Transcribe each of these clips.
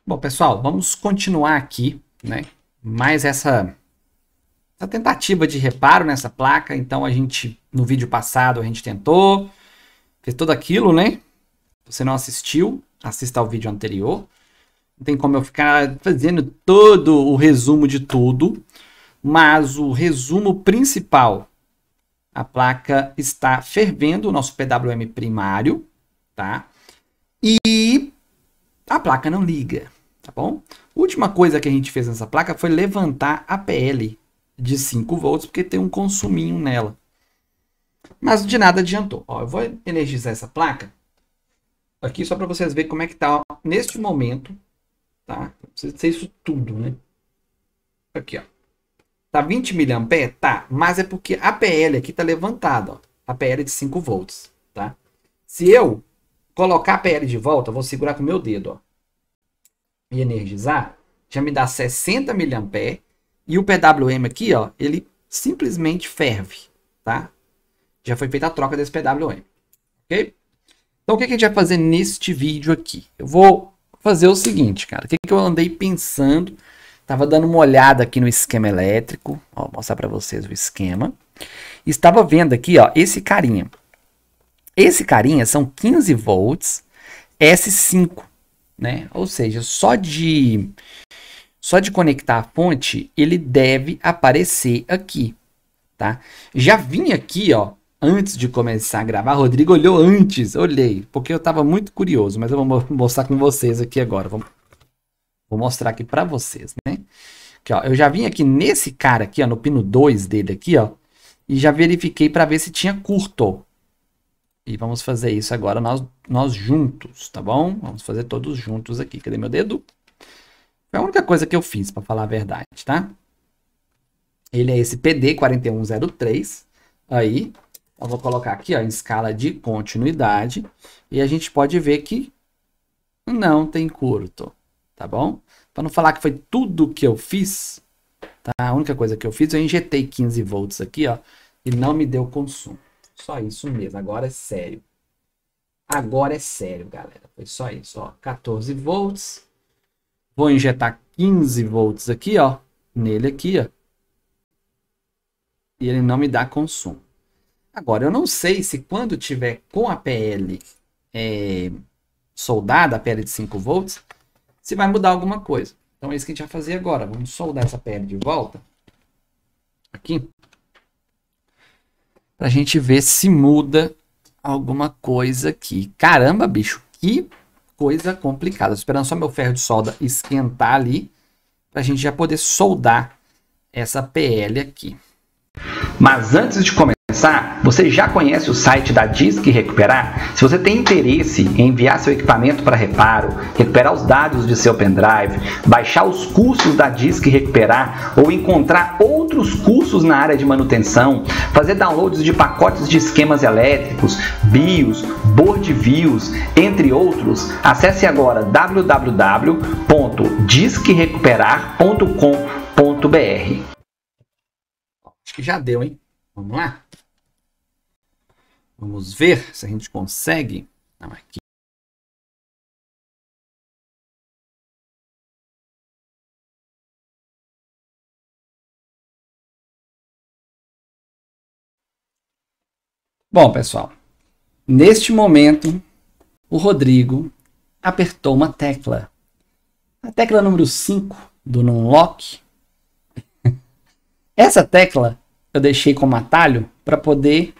Bom, pessoal, vamos continuar aqui, né? Mais essa tentativa de reparo nessa placa. Então, no vídeo passado, a gente tentou, fez tudo aquilo, né? Se você não assistiu, assista ao vídeo anterior. Não tem como eu ficar fazendo todo o resumo de tudo, mas o resumo principal, a placa está fervendo, o nosso PWM primário, tá? E a placa não liga, tá bom? A última coisa que a gente fez nessa placa foi levantar a PL de 5 volts, porque tem um consuminho nela. Mas de nada adiantou. Ó, eu vou energizar essa placa aqui só para vocês verem como é que tá, ó, neste momento, tá? Precisa ser isso tudo, né? Aqui, ó. Tá 20 mA? Tá, mas é porque a PL aqui tá levantada, ó. A PL de 5 volts, tá? Se eu colocar a PL de volta, eu vou segurar com o meu dedo, ó, e energizar, já me dá 60 mA, e o PWM aqui, ó, ele simplesmente ferve, tá? Já foi feita a troca desse PWM, ok? Então, o que a gente vai fazer neste vídeo aqui? Eu vou fazer o seguinte, cara. O que eu andei pensando? Tava dando uma olhada aqui no esquema elétrico. Ó, vou mostrar para vocês o esquema. Estava vendo aqui, ó, esse carinha. Esse carinha são 15 volts S5, né? Ou seja, só de conectar a fonte, ele deve aparecer aqui, tá? Já vim aqui, ó, antes de começar a gravar. Rodrigo olhou antes, olhei, porque eu estava muito curioso, mas eu vou mostrar com vocês aqui agora. Vou mostrar aqui para vocês, né? Aqui, ó, eu já vim aqui nesse cara aqui, ó, no pino 2 dele aqui, ó, e já verifiquei para ver se tinha curto. E vamos fazer isso agora nós juntos, tá bom? Vamos fazer todos juntos aqui. Cadê meu dedo? Foi a única coisa que eu fiz, para falar a verdade, tá? Ele é esse PD4103. Aí, eu vou colocar aqui, ó, em escala de continuidade. E a gente pode ver que não tem curto, tá bom? Para não falar que foi tudo que eu fiz, tá? A única coisa que eu fiz, eu injetei 15 volts aqui, ó, e não me deu consumo. Só isso mesmo, agora é sério. Agora é sério, galera. Foi só isso, ó. 14 volts. Vou injetar 15 volts aqui, ó. Nele aqui, ó. E ele não me dá consumo. Agora, eu não sei se quando tiver com a PL soldada, a PL de 5 volts, se vai mudar alguma coisa. Então é isso que a gente vai fazer agora. Vamos soldar essa PL de volta. Aqui. Pra gente ver se muda alguma coisa aqui. Caramba, bicho, que coisa complicada. Tô esperando só meu ferro de solda esquentar ali, pra gente já poder soldar essa PL aqui. Mas antes de começar, você já conhece o site da Disque Recuperar? Se você tem interesse em enviar seu equipamento para reparo, recuperar os dados de seu pendrive, baixar os cursos da Disque Recuperar ou encontrar outros cursos na área de manutenção, fazer downloads de pacotes de esquemas elétricos, BIOS, board views, entre outros, acesse agora www.disquerecuperar.com.br. Acho que já deu, hein? Vamos lá? Vamos ver se a gente consegue. Não, aqui. Bom, pessoal, neste momento, o Rodrigo apertou uma tecla. A tecla número 5 do Numlock. Essa tecla eu deixei como atalho para poder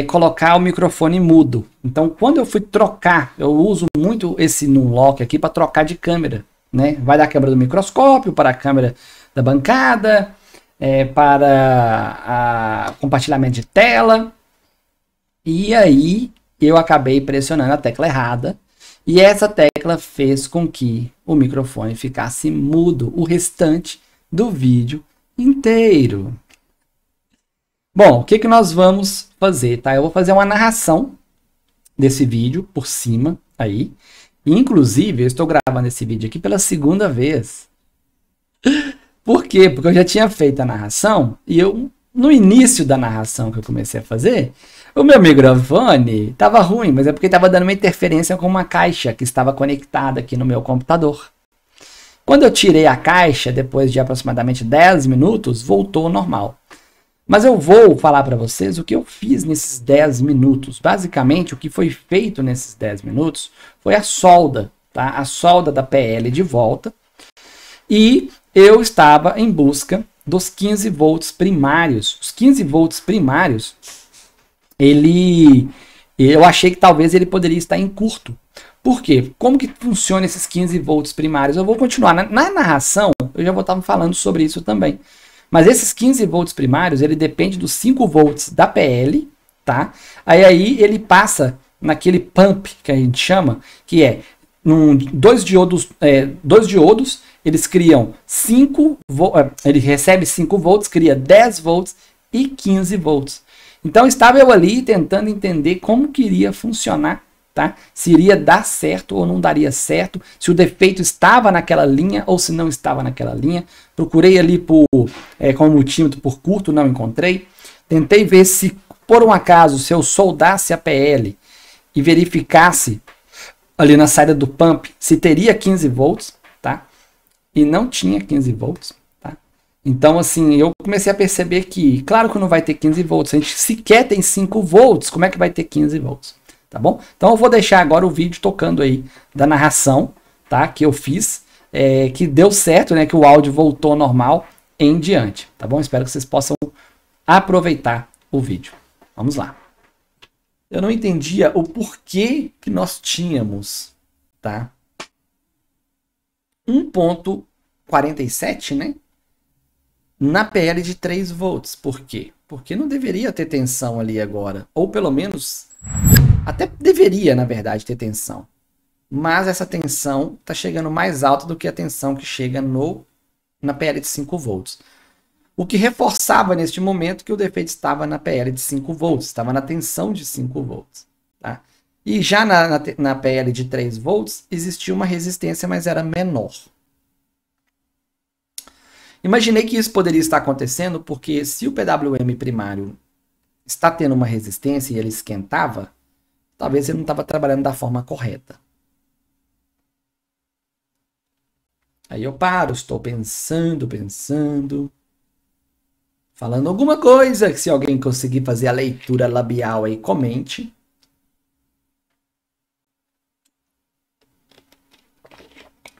colocar o microfone mudo. Então, quando eu fui trocar, eu uso muito esse Numlock aqui para trocar de câmera, né? Vai da câmera do microscópio para a câmera da bancada, para compartilhamento de tela. E aí, eu acabei pressionando a tecla errada. E essa tecla fez com que o microfone ficasse mudo o restante do vídeo inteiro. Bom, o que nós vamos fazer, tá? Eu vou fazer uma narração desse vídeo por cima aí. Inclusive, eu estou gravando esse vídeo aqui pela segunda vez. Por quê? Porque eu já tinha feito a narração e no início da narração que eu comecei a fazer, o meu microfone estava ruim, mas é porque estava dando uma interferência com uma caixa que estava conectada aqui no meu computador, Quando eu tirei a caixa, depois de aproximadamente 10 minutos, voltou ao normal. Mas eu vou falar para vocês o que eu fiz nesses 10 minutos. Basicamente, o que foi feito nesses 10 minutos foi a solda, tá? A solda da PL de volta. E eu estava em busca dos 15 volts primários. Os 15 volts primários, eu achei que talvez ele poderia estar em curto. Por quê? Como que funciona esses 15 volts primários? Eu vou continuar. Na narração, eu já vou estar falando sobre isso também. Mas esses 15 volts primários, ele depende dos 5 volts da PL, tá? Aí ele passa naquele pump que a gente chama, que é dois diodos, eles criam 5 volts, ele recebe 5 volts, cria 10 volts e 15 volts. Então estava eu ali tentando entender como que iria funcionar, tá? Se iria dar certo ou não daria certo, se o defeito estava naquela linha ou se não estava naquela linha. Procurei ali com o multímetro por curto, não encontrei. Tentei ver se, por um acaso, se eu soldasse a PL e verificasse ali na saída do pump se teria 15 volts, tá? E não tinha 15 volts, tá? Então, assim, eu comecei a perceber que, claro que não vai ter 15 volts, a gente sequer tem 5 volts, como é que vai ter 15 volts? Tá bom? Então eu vou deixar agora o vídeo tocando aí da narração, tá? Que eu fiz, que deu certo, né? Que o áudio voltou ao normal em diante, tá bom? Espero que vocês possam aproveitar o vídeo. Vamos lá. Eu não entendia o porquê que nós tínhamos, tá? 1.47, né? Na PL de 3 volts. Por quê? Porque não deveria ter tensão ali agora. Ou pelo menos, até deveria, na verdade, ter tensão. Mas essa tensão está chegando mais alta do que a tensão que chega na PL de 5 volts. O que reforçava neste momento que o defeito estava na PL de 5 volts, estava na tensão de 5 volts. Tá? E já na PL de 3 volts existia uma resistência, mas era menor. Imaginei que isso poderia estar acontecendo porque se o PWM primário está tendo uma resistência e ele esquentava, talvez ele não estava trabalhando da forma correta. Aí eu paro, estou pensando, falando alguma coisa, que se alguém conseguir fazer a leitura labial aí, comente.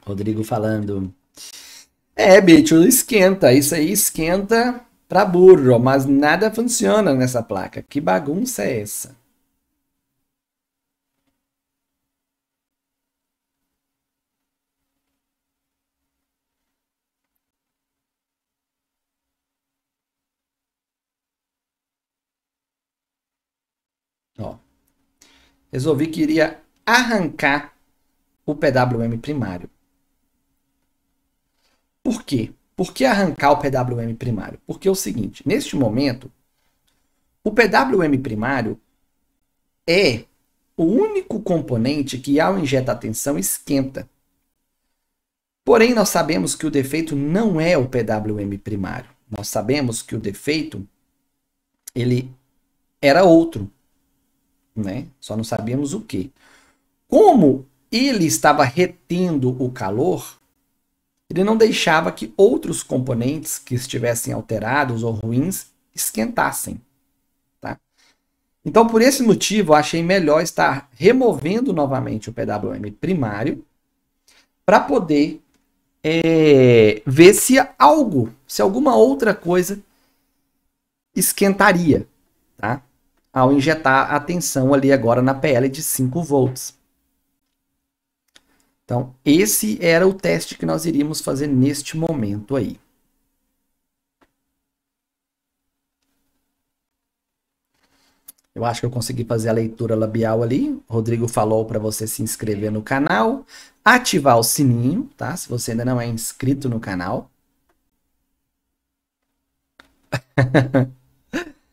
Rodrigo falando, bicho, esquenta, isso aí esquenta pra burro, mas nada funciona nessa placa. Que bagunça é essa? Ó, resolvi que iria arrancar o PWM primário. Por quê? Por que arrancar o PWM primário? Porque é o seguinte, neste momento, o PWM primário é o único componente que, ao injetar tensão, esquenta. Porém, nós sabemos que o defeito não é o PWM primário. Nós sabemos que o defeito ele era outro, né? Só não sabíamos o que. Como ele estava retendo o calor, ele não deixava que outros componentes que estivessem alterados ou ruins esquentassem. Tá? Então, por esse motivo, eu achei melhor estar removendo novamente o PWM primário para poder ver se alguma outra coisa esquentaria, tá? Ao injetar a tensão ali agora na PL de 5 volts. Então, esse era o teste que nós iríamos fazer neste momento aí. Eu acho que eu consegui fazer a leitura labial ali. O Rodrigo falou para você se inscrever no canal, ativar o sininho, tá? Se você ainda não é inscrito no canal.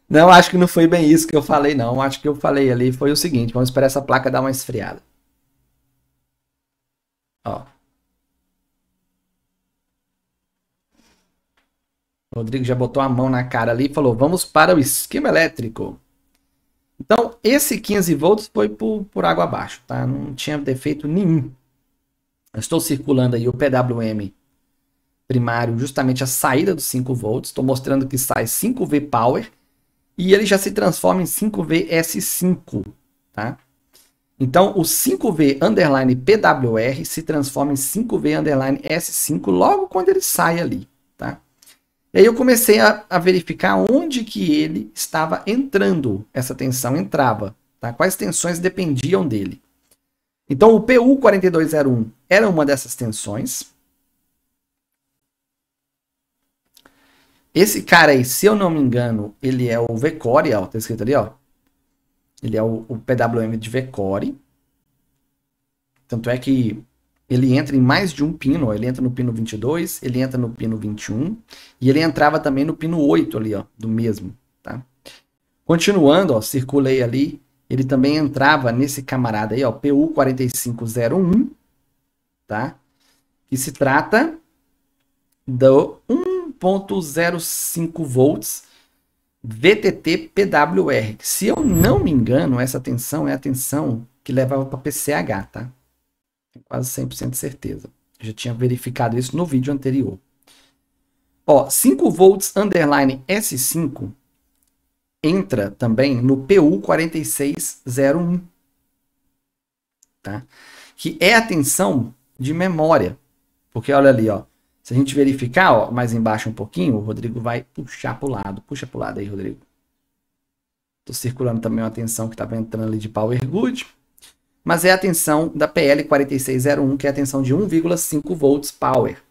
Não, acho que não foi bem isso que eu falei, não. Acho que eu falei ali foi o seguinte, vamos esperar essa placa dar uma esfriada. Ó. O Rodrigo já botou a mão na cara ali e falou, vamos para o esquema elétrico. Então, esse 15 volts foi por água abaixo, tá? Não tinha defeito nenhum. Eu estou circulando aí o PWM primário justamente a saída dos 5 volts. Estou mostrando que sai 5V power e ele já se transforma em 5VS5, tá? Então, o 5V underline PWR se transforma em 5V underline S5 logo quando ele sai ali, tá? E aí eu comecei a verificar onde que ele estava entrando, essa tensão entrava, tá? Quais tensões dependiam dele. Então, o PU4201 era uma dessas tensões. Esse cara aí, se eu não me engano, ele é o V-Core, ó, tá escrito ali, ó. Ele é o PWM de V-Core. Tanto é que ele entra em mais de um pino, ó. Ele entra no pino 22, ele entra no pino 21 e ele entrava também no pino 8 ali, ó, do mesmo, tá? Continuando, ó, circulei ali, ele também entrava nesse camarada aí, ó, PU4501, tá? Que se trata do 1.05 volts VTT PWR. Se eu não me engano, essa tensão é a tensão que levava para PCH, tá? Tenho quase 100% de certeza. Eu já tinha verificado isso no vídeo anterior. Ó, 5 volts underline S5 entra também no PU4601, tá? Que é a tensão de memória. Porque olha ali, ó. Se a gente verificar, ó, mais embaixo um pouquinho, o Rodrigo vai puxar para o lado. Puxa para o lado aí, Rodrigo. Estou circulando também uma tensão que estava entrando ali de Power Good. Mas é a tensão da PL4601, que é a tensão de 1,5 volts power.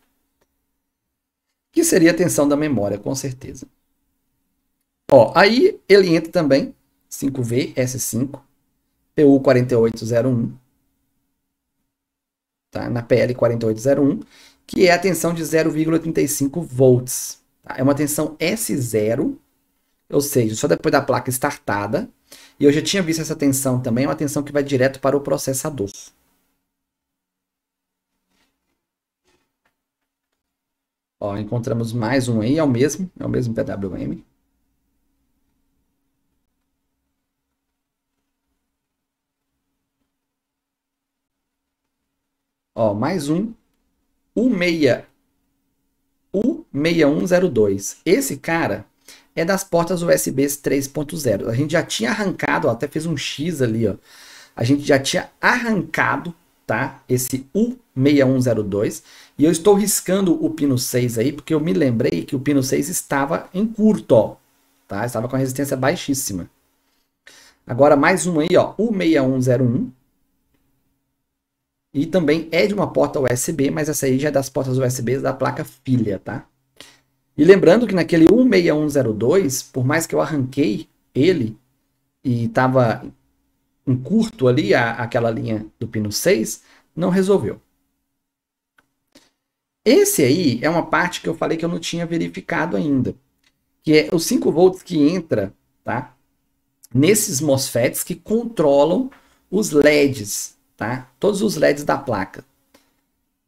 Que seria a tensão da memória, com certeza. Ó, aí ele entra também, 5V, S5, PU4801, tá? Na PL4801, que é a tensão de 0,85 volts. Tá? É uma tensão S0, ou seja, só depois da placa startada. E eu já tinha visto essa tensão também, é uma tensão que vai direto para o processador. Ó, encontramos mais um aí, é o mesmo PWM. Ó, mais um, U6102. Esse cara é das portas USB 3.0. A gente já tinha arrancado, ó, até fez um X ali, ó. A gente já tinha arrancado, tá? Esse U6102. E eu estou riscando o pino 6 aí, porque eu me lembrei que o pino 6 estava em curto, ó. Tá? Estava com a resistência baixíssima. Agora mais um aí, ó. U6101. E também é de uma porta USB, mas essa aí já é das portas USB da placa filha, tá? E lembrando que naquele 16102, por mais que eu arranquei ele e estava em curto ali, aquela linha do pino 6, não resolveu. Esse aí é uma parte que eu falei que eu não tinha verificado ainda, que é os 5 volts que entra, tá? Nesses MOSFETs que controlam os LEDs, tá? Todos os LEDs da placa.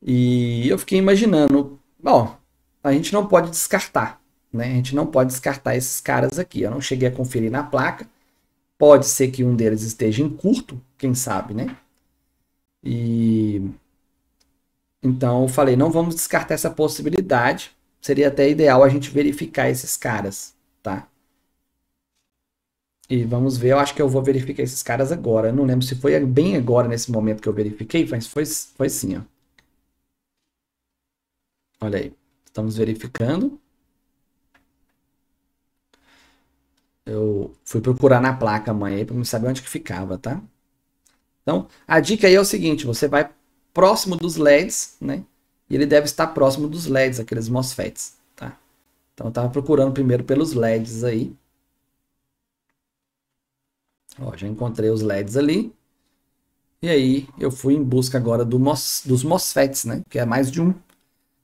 E eu fiquei imaginando, bom, a gente não pode descartar, né? A gente não pode descartar esses caras aqui. Eu não cheguei a conferir na placa. Pode ser que um deles esteja em curto, quem sabe, né? E então eu falei, não vamos descartar essa possibilidade. Seria até ideal a gente verificar esses caras, tá? E vamos ver, eu acho que eu vou verificar esses caras agora. Eu não lembro se foi bem agora, nesse momento que eu verifiquei, mas foi sim, ó. Olha aí, estamos verificando. Eu fui procurar na placa mãe aí para saber onde que ficava, tá? Então, a dica aí é o seguinte, você vai próximo dos LEDs, né? E ele deve estar próximo dos LEDs, aqueles MOSFETs, tá? Então, eu estava procurando primeiro pelos LEDs aí. Ó, já encontrei os LEDs ali. E aí, eu fui em busca agora dos MOSFETs, né? Que é mais de um.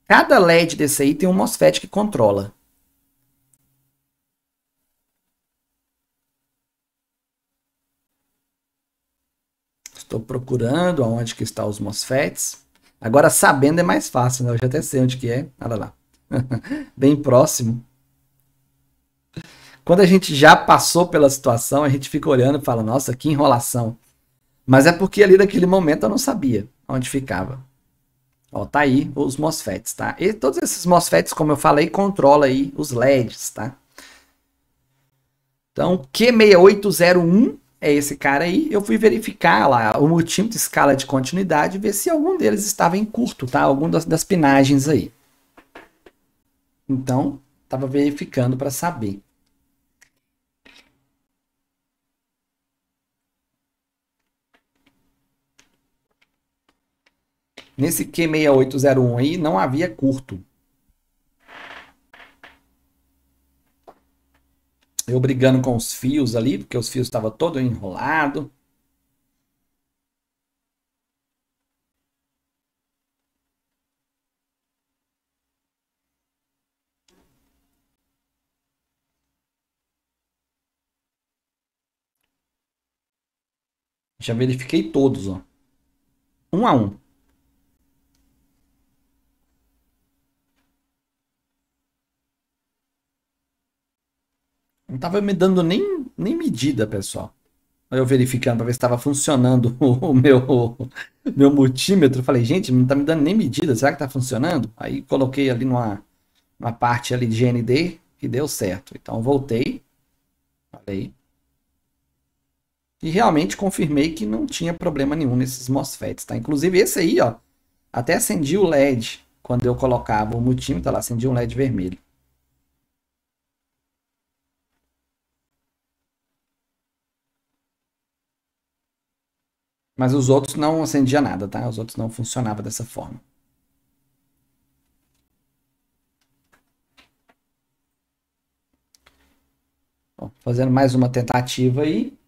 Cada LED desse aí tem um MOSFET que controla. Estou procurando aonde que estão os MOSFETs. Agora, sabendo é mais fácil, né? Eu já até sei onde que é. Olha lá. Bem próximo. Quando a gente já passou pela situação, a gente fica olhando e fala, nossa, que enrolação. Mas é porque ali naquele momento eu não sabia onde ficava. Ó, tá aí os MOSFETs, tá? E todos esses MOSFETs, como eu falei, controla aí os LEDs, tá? Então, Q6801 é esse cara aí. Eu fui verificar lá o multímetro escala de continuidade e ver se algum deles estava em curto, tá? Algum das pinagens aí. Então, estava verificando para saber. Nesse Q6801 aí não havia curto. Eu brigando com os fios ali, porque os fios estavam todo enrolado. Já verifiquei todos, ó. Um a um. Não estava me dando nem medida, pessoal. Eu verificando para ver se estava funcionando o meu multímetro. Falei, gente, não está me dando nem medida. Será que está funcionando? Aí coloquei ali numa parte ali de GND e deu certo. Então voltei. Falei. E realmente confirmei que não tinha problema nenhum nesses MOSFETs, tá? Inclusive esse aí, ó, até acendi o LED quando eu colocava o multímetro, lá acendia um LED vermelho. Mas os outros não acendia nada, tá? Os outros não funcionavam dessa forma. Bom, fazendo mais uma tentativa aí.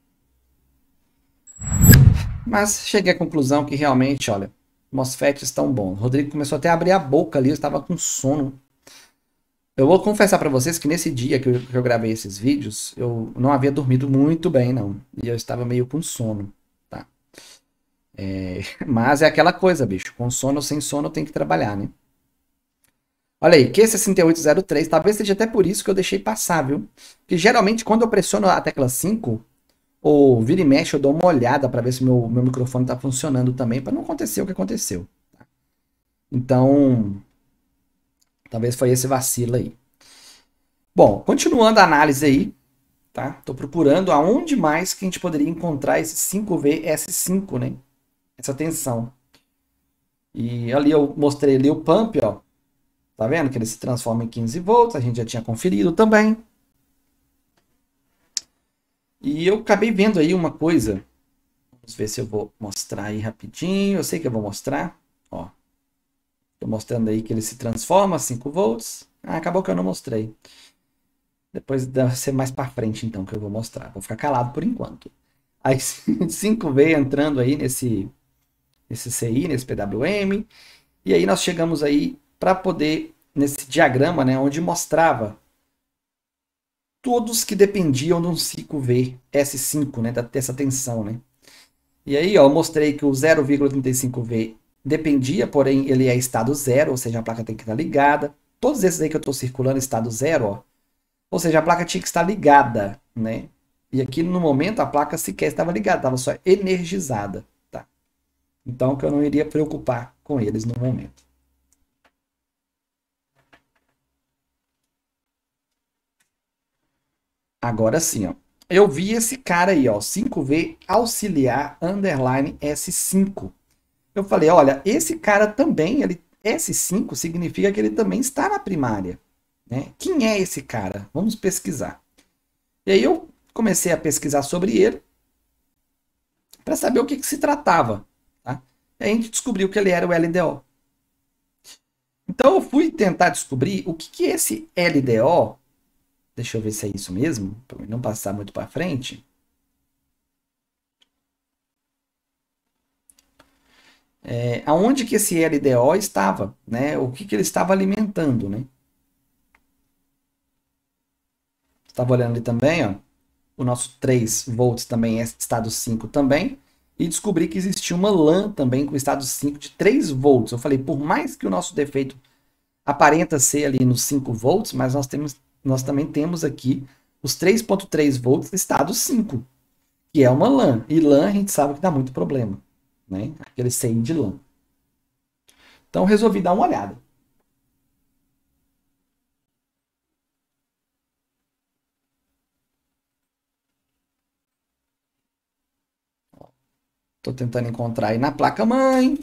Mas cheguei à conclusão que realmente, olha, MOSFETs estão bons. O Rodrigo começou até a abrir a boca ali, eu estava com sono. Eu vou confessar para vocês que nesse dia que eu gravei esses vídeos, eu não havia dormido muito bem, não. E eu estava meio com sono, tá? Mas é aquela coisa, bicho. Com sono ou sem sono tem que trabalhar, né? Olha aí, Q6803, talvez seja até por isso que eu deixei passar, viu? Porque geralmente quando eu pressiono a tecla 5, ou vira e mexe, eu dou uma olhada para ver se meu microfone está funcionando também, para não acontecer o que aconteceu. Tá? Então, talvez foi esse vacilo aí. Bom, continuando a análise aí, tá? Tô procurando aonde mais que a gente poderia encontrar esse 5VS5, né? Essa tensão. E ali eu mostrei ali o pump, ó. Tá vendo que ele se transforma em 15 volts, a gente já tinha conferido também. E eu acabei vendo aí uma coisa. Vamos ver se eu vou mostrar aí rapidinho. Eu sei que eu vou mostrar. Ó. Tô mostrando aí que ele se transforma a 5 volts. Ah, acabou que eu não mostrei. Depois deve ser mais para frente então que eu vou mostrar. Vou ficar calado por enquanto. Aí 5V entrando aí nesse CI, nesse PWM. E aí nós chegamos aí para poder, nesse diagrama, né, onde mostrava todos que dependiam de um 5V S5, né, dessa tensão, né. E aí, ó, eu mostrei que o 0,35V dependia, porém ele é estado zero, ou seja, a placa tem que estar ligada. Todos esses aí que eu estou circulando estado zero, ó, ou seja, a placa tinha que estar ligada, né? E aqui no momento a placa sequer estava ligada, estava só energizada, tá? Então que eu não iria preocupar com eles no momento. Agora sim, ó. Eu vi esse cara aí, ó, 5V auxiliar underline S5. Eu falei, olha, esse cara também, ele S5 significa que ele também está na primária, né? Quem é esse cara? Vamos pesquisar. E aí eu comecei a pesquisar sobre ele para saber o que se tratava, tá? E aí a gente descobriu que ele era o LDO. Então eu fui tentar descobrir o que é esse LDO. Deixa eu ver se é isso mesmo, para não passar muito para frente. Aonde que esse LDO estava, né? O que ele estava alimentando, né? Estava olhando ali também, ó, o nosso 3 volts também é estado 5 também, e descobri que existia uma LAN também com estado 5 de 3 volts. Eu falei, por mais que o nosso defeito aparenta ser ali nos 5 volts, mas nós também temos aqui os 3.3 volts estado 5, que é uma LAN. E LAN a gente sabe que dá muito problema, né? Aquele CI de LAN. Então resolvi dar uma olhada. Estou tentando encontrar aí na placa-mãe.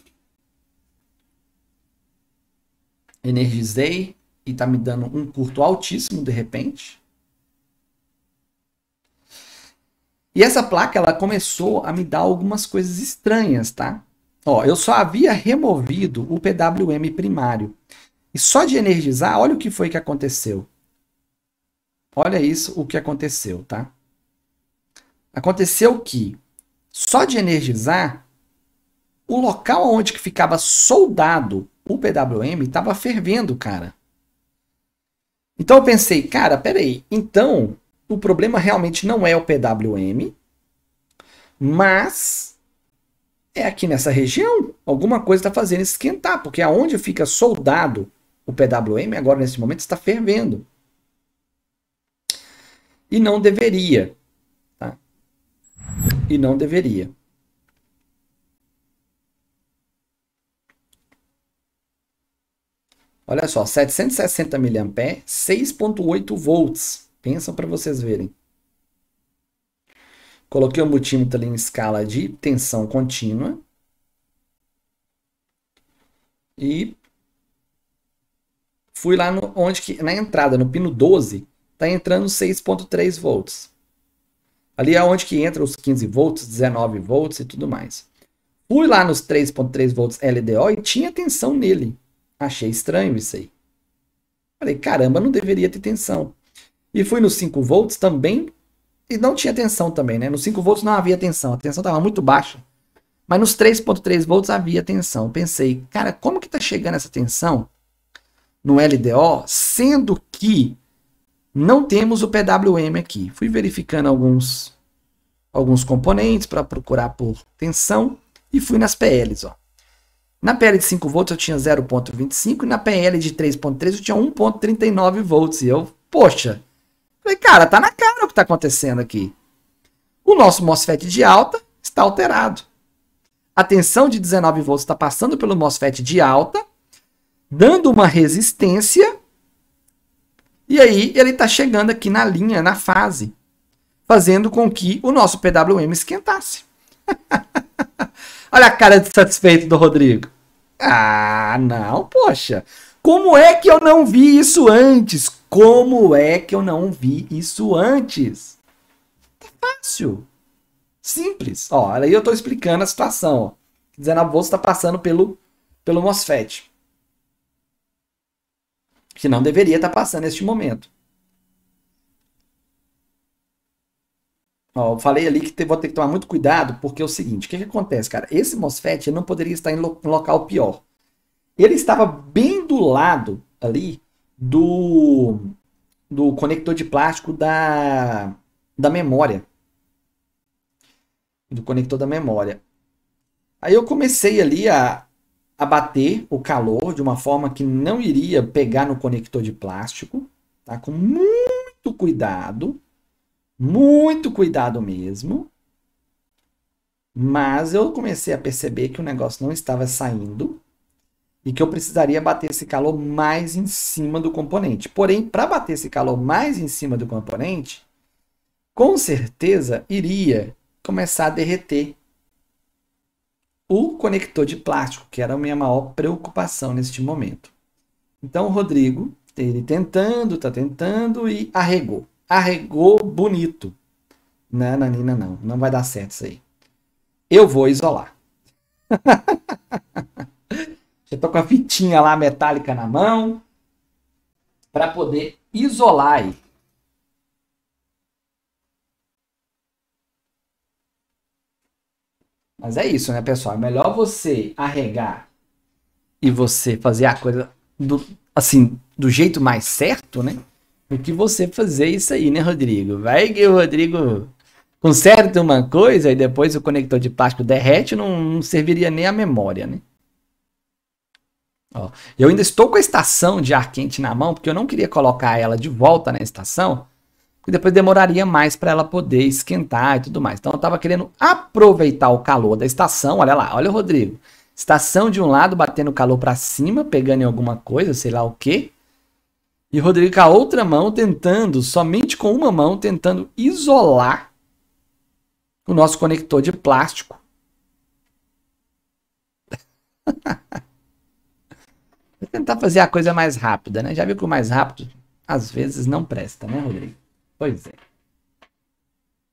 Energizei e está me dando um curto altíssimo de repente. E essa placa, ela começou a me dar algumas coisas estranhas, tá? Ó, eu só havia removido o PWM primário. E só de energizar, olha o que foi que aconteceu. Olha isso, o que aconteceu, tá? Aconteceu que, só de energizar, o local onde que ficava soldado o PWM estava fervendo, cara. Então eu pensei, cara, peraí, então o problema realmente não é o PWM, mas é aqui nessa região. Alguma coisa está fazendo esquentar, porque aonde fica soldado o PWM, agora nesse momento está fervendo. E não deveria. Tá? E não deveria. Olha só, 760 mA, 6,8 volts. Pensam para vocês verem. Coloquei o multímetro ali em escala de tensão contínua. E fui lá onde que, na entrada, no pino 12, está entrando 6,3 volts. Ali é onde que entra os 15 volts, 19 volts e tudo mais. Fui lá nos 3,3 volts LDO e tinha tensão nele. Achei estranho isso aí. Falei, caramba, não deveria ter tensão. E fui nos 5 volts também, e não tinha tensão também, né? Nos 5 volts não havia tensão, a tensão estava muito baixa. Mas nos 3,3 volts havia tensão. Pensei, cara, como que está chegando essa tensão no LDO, sendo que não temos o PWM aqui? Fui verificando alguns componentes para procurar por tensão e fui nas PLs, ó. Na PL de 5 volts eu tinha 0,25 e na PL de 3,3 eu tinha 1,39 volts. E eu, poxa, falei, cara, tá na cara o que está acontecendo aqui. O nosso MOSFET de alta está alterado. A tensão de 19 volts está passando pelo MOSFET de alta, dando uma resistência, e aí ele está chegando aqui na linha, na fase, fazendo com que o nosso PWM esquentasse. Olha a cara de satisfeito do Rodrigo. Ah, não, poxa. Como é que eu não vi isso antes? Como é que eu não vi isso antes? Tá fácil. Simples. Ó, aí eu estou explicando a situação. Ó. 19 volts está passando pelo MOSFET. Que não deveria estar passando neste momento. Ó, eu falei ali que vou ter que tomar muito cuidado, porque é o seguinte, o que acontece, cara? Esse MOSFET não poderia estar em local pior. Ele estava bem do lado ali do conector de plástico da memória. Do conector da memória. Aí eu comecei ali a bater o calor de uma forma que não iria pegar no conector de plástico, tá? Com muito cuidado. Muito cuidado mesmo. Mas eu comecei a perceber que o negócio não estava saindo e que eu precisaria bater esse calor mais em cima do componente. Porém, para bater esse calor mais em cima do componente, com certeza iria começar a derreter o conector de plástico, que era a minha maior preocupação neste momento. Então o Rodrigo, ele tá tentando e arregou. Arregou bonito. Não, Nanina, não. Não vai dar certo isso aí. Eu vou isolar. Já tô com a fitinha lá metálica na mão para poder isolar aí. Mas é isso, né, pessoal? É melhor você arregar e você fazer a coisa do jeito mais certo, né? Do que você fazer isso aí, né, Rodrigo? Vai que o Rodrigo conserta uma coisa e depois o conector de plástico derrete, não serviria nem a memória, né? Ó, eu ainda estou com a estação de ar quente na mão, porque eu não queria colocar ela de volta na estação, porque depois demoraria mais para ela poder esquentar e tudo mais. Então eu estava querendo aproveitar o calor da estação. Olha lá, olha o Rodrigo. Estação de um lado batendo calor para cima, pegando em alguma coisa, sei lá o quê. E Rodrigo com a outra mão tentando, somente com uma mão, tentando isolar o nosso conector de plástico. Vou tentar fazer a coisa mais rápida, né? Já viu que o mais rápido às vezes não presta, né, Rodrigo? Pois é.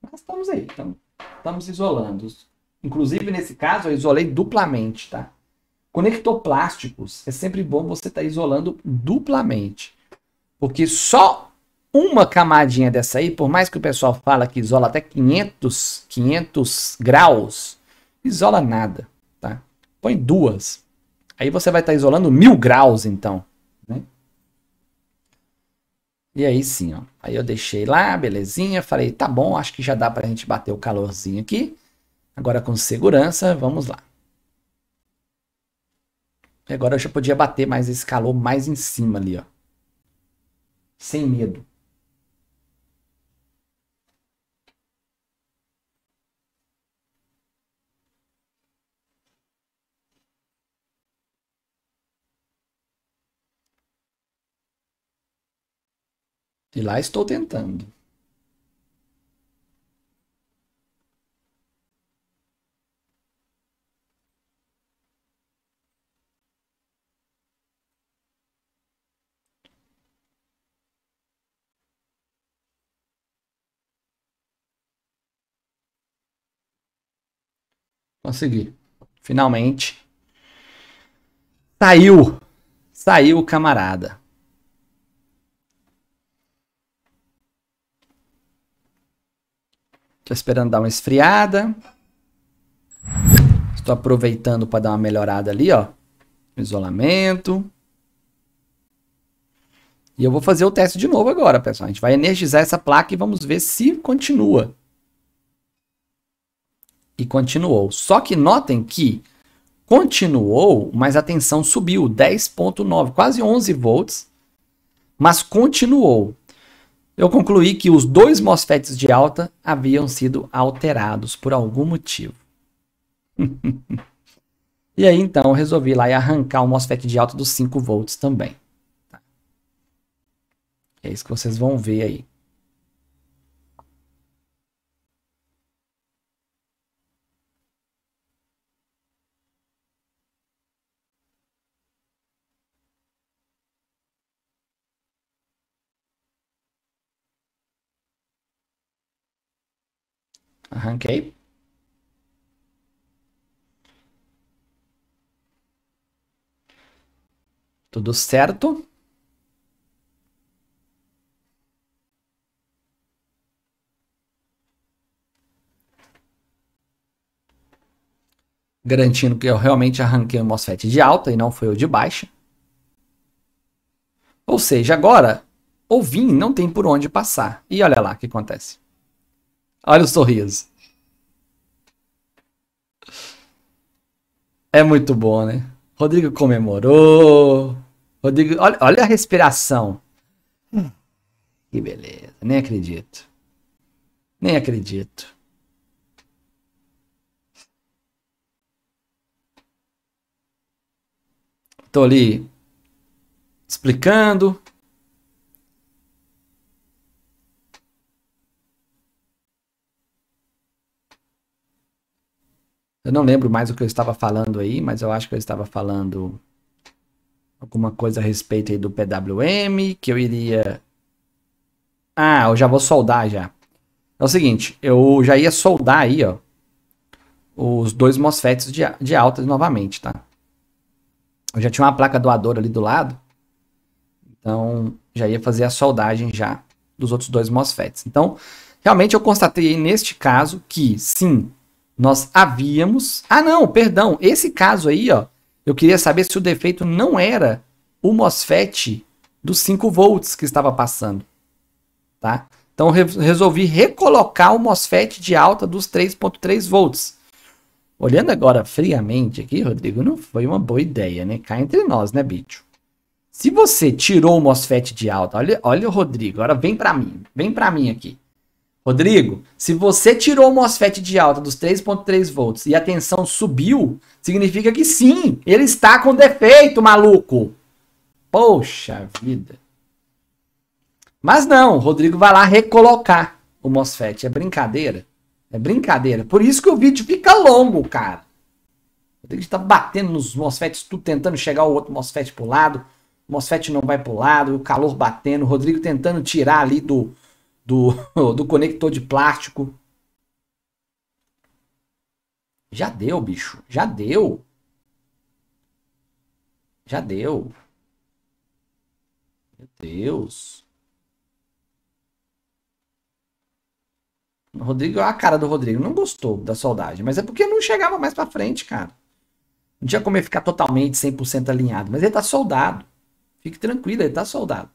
Mas estamos aí, estamos isolando. Inclusive, nesse caso, eu isolei duplamente, tá? Conector plásticos, é sempre bom você estar isolando duplamente. Porque só uma camadinha dessa aí, por mais que o pessoal fala que isola até 500 graus, isola nada, tá? Põe duas. Aí você vai estar isolando 1000 graus, então, né? E aí sim, ó. Aí eu deixei lá, belezinha. Falei, tá bom, acho que já dá pra gente bater o calorzinho aqui. Agora com segurança, vamos lá. E agora eu já podia bater mais esse calor mais em cima ali, ó. Sem medo. E lá estou tentando. Consegui. Finalmente. Saiu. Saiu, camarada. Tô esperando dar uma esfriada. Estou aproveitando para dar uma melhorada ali, ó. Isolamento. E eu vou fazer o teste de novo agora, pessoal. A gente vai energizar essa placa e vamos ver se continua. E continuou. Só que notem que continuou, mas a tensão subiu 10,9, quase 11 volts, mas continuou. Eu concluí que os dois MOSFETs de alta haviam sido alterados por algum motivo. E aí então eu resolvi lá e arrancar o MOSFET de alta dos 5 volts também. É isso que vocês vão ver aí. Arranquei. Tudo certo. Garantindo que eu realmente arranquei o MOSFET de alta e não foi o de baixa. Ou seja, agora o VIN não tem por onde passar. E olha lá o que acontece. Olha o sorriso. É muito bom, né? Rodrigo comemorou. Rodrigo, olha a respiração. Que beleza. Nem acredito. Nem acredito. Tô ali explicando. Eu não lembro mais o que eu estava falando aí, mas eu acho que eu estava falando alguma coisa a respeito aí do PWM, que eu iria... Ah, eu já vou soldar já. É o seguinte, eu já ia soldar aí, ó, os dois MOSFETs de alta novamente, tá? Eu já tinha uma placa doadora ali do lado, então já ia fazer a soldagem já dos outros dois MOSFETs. Então, realmente eu constatei neste caso que, sim, nós havíamos... Ah, não, perdão, esse caso aí, ó, eu queria saber se o defeito não era o MOSFET dos 5 volts que estava passando, tá? Então, resolvi recolocar o MOSFET de alta dos 3,3 volts. Olhando agora friamente aqui, Rodrigo, não foi uma boa ideia, né? Cá entre nós, né, bicho? Se você tirou o MOSFET de alta, olha o Rodrigo, agora vem para mim aqui. Rodrigo, se você tirou o MOSFET de alta dos 3.3 volts e a tensão subiu, significa que sim, ele está com defeito, maluco. Poxa vida. Mas não, o Rodrigo vai lá recolocar o MOSFET. É brincadeira. É brincadeira. Por isso que o vídeo fica longo, cara. O Rodrigo está batendo nos MOSFETs, tudo tentando chegar o outro MOSFET pro lado. O MOSFET não vai pro lado, o calor batendo. O Rodrigo tentando tirar ali do conector de plástico. Já deu, bicho. Já deu. Já deu. Meu Deus. O Rodrigo, a cara do Rodrigo não gostou da soldagem, mas é porque não chegava mais pra frente, cara. Não tinha como ele ficar totalmente 100% alinhado, mas ele tá soldado. Fique tranquilo, ele tá soldado.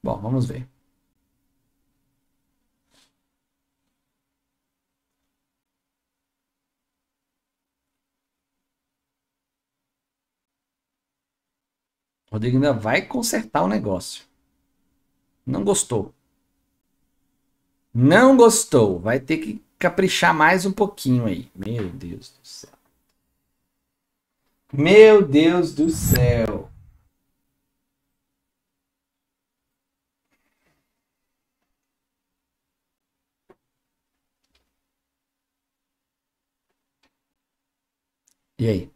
Bom, vamos ver. O Rodrigo ainda vai consertar o negócio. Não gostou. Não gostou. Vai ter que caprichar mais um pouquinho aí. Meu Deus do céu. Meu Deus do céu. E aí?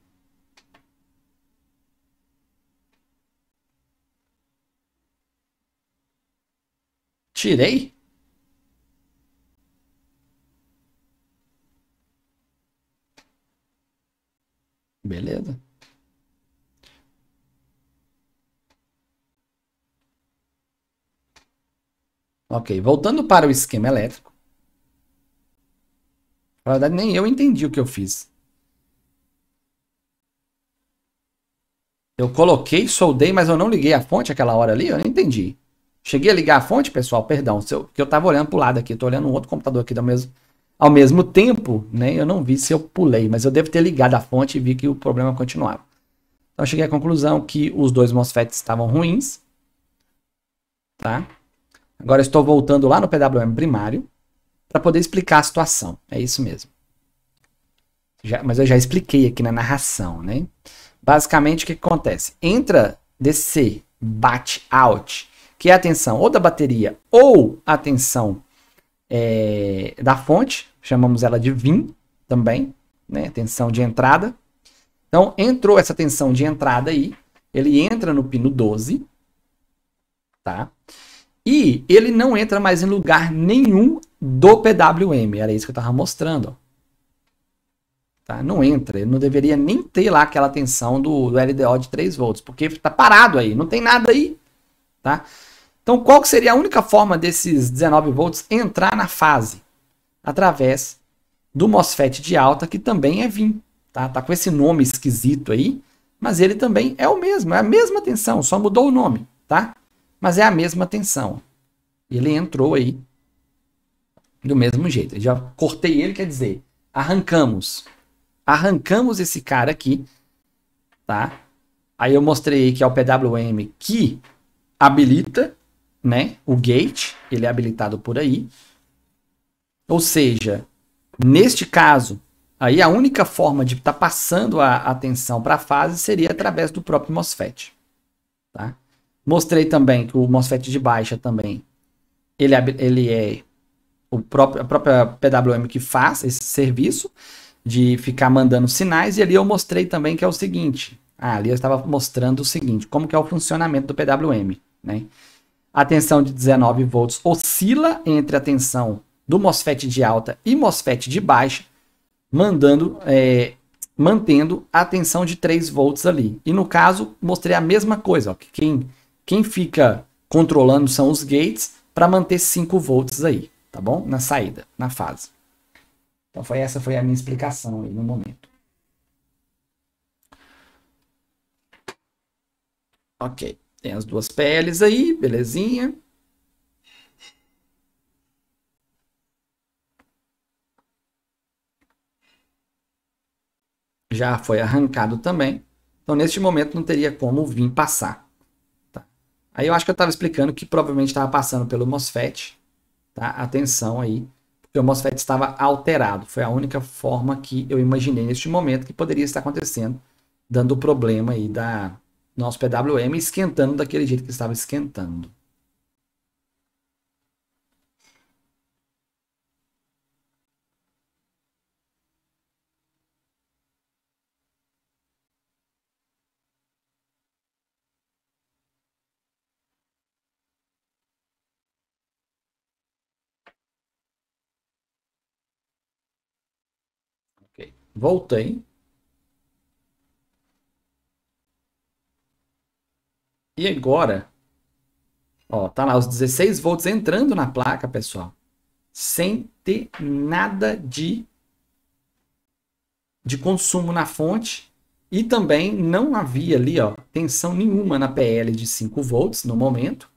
Tirei? Beleza. Ok, voltando para o esquema elétrico. Na verdade, nem eu entendi o que eu fiz. Eu coloquei, soldei, mas eu não liguei a fonte aquela hora ali, eu não entendi. Cheguei a ligar a fonte, pessoal, perdão, porque eu estava olhando para o lado aqui, estou olhando um outro computador aqui ao mesmo tempo, né? Eu não vi se eu pulei, mas eu devo ter ligado a fonte e vi que o problema continuava. Então eu cheguei à conclusão que os dois MOSFETs estavam ruins, tá? Agora eu estou voltando lá no PWM primário para poder explicar a situação. É isso mesmo. Mas eu já expliquei aqui na narração, né? Basicamente, o que acontece? Entra DC, bate out, que é a tensão ou da bateria ou a tensão da fonte, chamamos ela de VIN também, né? Tensão de entrada. Então, entrou essa tensão de entrada aí, ele entra no pino 12, tá? E ele não entra mais em lugar nenhum do PWM, era isso que eu estava mostrando, ó. Tá? Não entra, ele não deveria nem ter lá aquela tensão do LDO de 3 volts, porque está parado aí, não tem nada aí, tá? Então, qual que seria a única forma desses 19 volts entrar na fase? Através do MOSFET de alta, que também é VIN, tá? Tá com esse nome esquisito aí, mas ele também é o mesmo, é a mesma tensão, só mudou o nome, tá? Mas é a mesma tensão. Ele entrou aí do mesmo jeito. Eu já cortei ele, quer dizer, arrancamos esse cara aqui, tá? Aí eu mostrei que é o PWM que habilita, né, o gate, ele é habilitado por aí. Ou seja, neste caso, aí a única forma de estar passando a tensão para a fase seria através do próprio MOSFET, tá? Mostrei também que o MOSFET de baixa também, ele é a própria PWM que faz esse serviço de ficar mandando sinais, e ali eu mostrei também que é o seguinte, ali eu estava mostrando o seguinte, como que é o funcionamento do PWM, né? A tensão de 19 volts oscila entre a tensão do MOSFET de alta e MOSFET de baixa, mantendo a tensão de 3 volts ali. E no caso, mostrei a mesma coisa, ó, que quem fica controlando são os gates para manter 5 volts aí, tá bom? Na saída, na fase. Então essa foi a minha explicação aí no momento. Ok, tem as duas PLs aí, belezinha. Já foi arrancado também. Então neste momento não teria como vir passar. Tá? Aí eu acho que eu estava explicando que provavelmente estava passando pelo MOSFET, tá? Atenção aí, porque o MOSFET estava alterado. Foi a única forma que eu imaginei neste momento que poderia estar acontecendo, dando o problema aí da nosso PWM esquentando daquele jeito que estava esquentando. Ok, voltei. E agora, ó, tá lá os 16 volts entrando na placa, pessoal, sem ter nada de consumo na fonte e também não havia ali, ó, tensão nenhuma na PL de 5 volts no momento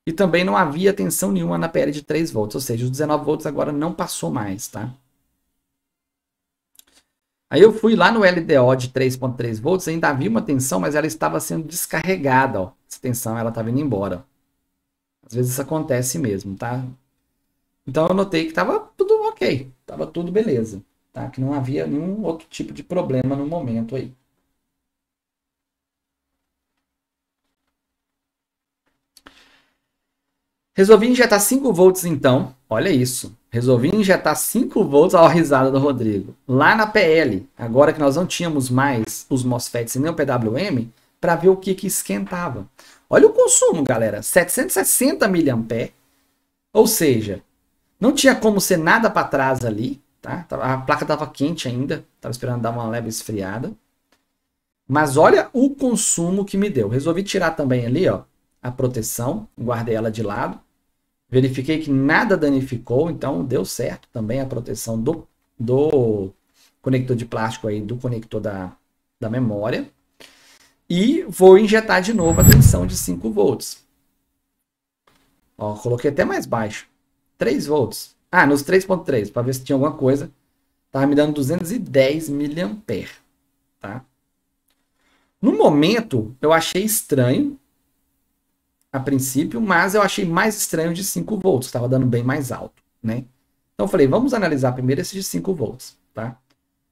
e também não havia tensão nenhuma na PL de 3 volts, ou seja, os 19 volts agora não passou mais, tá? Aí eu fui lá no LDO de 3.3 volts, ainda havia uma tensão, mas ela estava sendo descarregada, ó. Essa tensão ela estava indo embora. Às vezes isso acontece mesmo, tá? Então eu notei que estava tudo ok, estava tudo beleza, tá? Que não havia nenhum outro tipo de problema no momento aí. Resolvi injetar 5 volts então, olha isso. Resolvi injetar 5 volts, ó a risada do Rodrigo, lá na PL, agora que nós não tínhamos mais os MOSFETs e nem o PWM, para ver o que esquentava. Olha o consumo, galera, 760 mA, ou seja, não tinha como ser nada para trás ali, tá? A placa estava quente ainda, estava esperando dar uma leve esfriada. Mas olha o consumo que me deu. Resolvi tirar também ali, ó, a proteção, guardei ela de lado. Verifiquei que nada danificou, então deu certo também a proteção do conector de plástico aí, do conector da memória. E vou injetar de novo a tensão de 5 volts. Ó, coloquei até mais baixo. 3 volts. Ah, nos 3.3, para ver se tinha alguma coisa. Tava me dando 210 mA, tá? No momento, eu achei estranho, a princípio, mas eu achei mais estranho de 5 volts, estava dando bem mais alto, né? Então eu falei, vamos analisar primeiro esse de 5 volts, tá?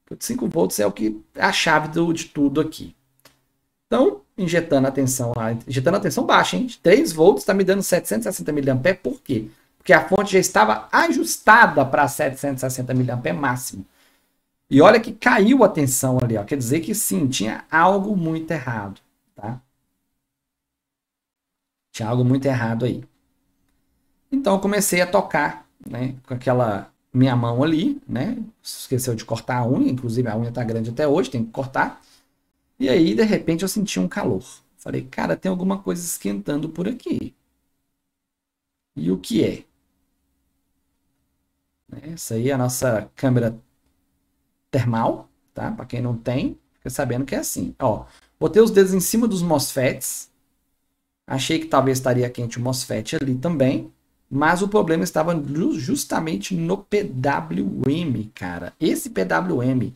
O de 5 volts é o que é a chave de tudo aqui. Então, injetando a tensão baixa, hein? De 3 volts está me dando 760 mA, por quê? Porque a fonte já estava ajustada para 760 mA máximo. E olha que caiu a tensão ali, ó. Quer dizer que sim, tinha algo muito errado, tá? Tinha algo muito errado aí. Então eu comecei a tocar, né, com aquela minha mão ali, né? Esqueceu de cortar a unha, inclusive a unha tá grande até hoje, tem que cortar. E aí, de repente, eu senti um calor. Falei, cara, tem alguma coisa esquentando por aqui. E o que é? Essa aí é a nossa câmera termal, tá? Para quem não tem, fica sabendo que é assim. Ó, botei os dedos em cima dos MOSFETs. Achei que talvez estaria quente o MOSFET ali também. Mas o problema estava justamente no PWM, cara. Esse PWM.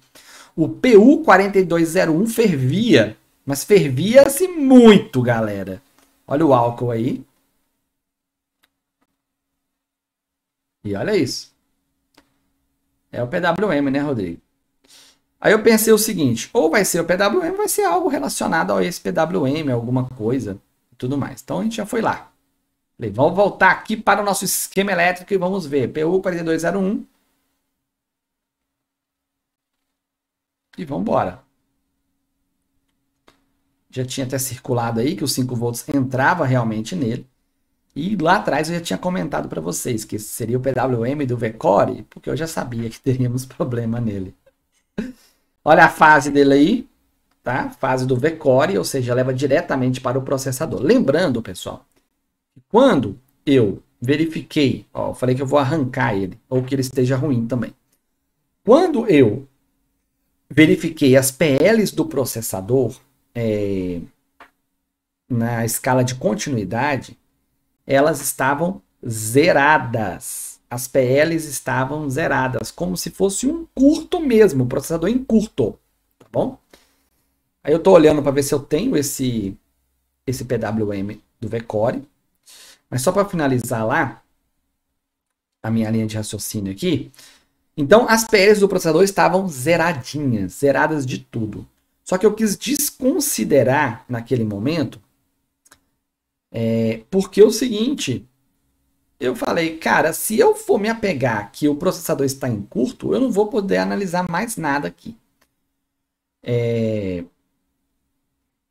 O PU4201 fervia. Mas fervia-se muito, galera. Olha o álcool aí. E olha isso. É o PWM, né, Rodrigo? Aí eu pensei o seguinte, ou vai ser o PWM, ou vai ser algo relacionado a esse PWM, alguma coisa e tudo mais. Então a gente já foi lá. Falei, vamos voltar aqui para o nosso esquema elétrico e vamos ver. PU4201. E vamos embora. Já tinha até circulado aí que os 5 volts entrava realmente nele. E lá atrás eu já tinha comentado para vocês que esse seria o PWM do VCore, porque eu já sabia que teríamos problema nele. Olha a fase dele aí, tá? Fase do VCore, ou seja, leva diretamente para o processador. Lembrando, pessoal, que quando eu verifiquei, ó, eu falei que eu vou arrancar ele, ou que ele esteja ruim também. Quando eu verifiquei as PLs do processador na escala de continuidade, elas estavam zeradas. As PLs estavam zeradas, como se fosse um curto mesmo, o processador em curto, tá bom? Aí eu tô olhando para ver se eu tenho esse PWM do VCore. Mas só para finalizar lá, a minha linha de raciocínio aqui. Então, as PLs do processador estavam zeradinhas, zeradas de tudo. Só que eu quis desconsiderar naquele momento, porque é o seguinte, eu falei, cara, se eu for me apegar que o processador está em curto, eu não vou poder analisar mais nada aqui.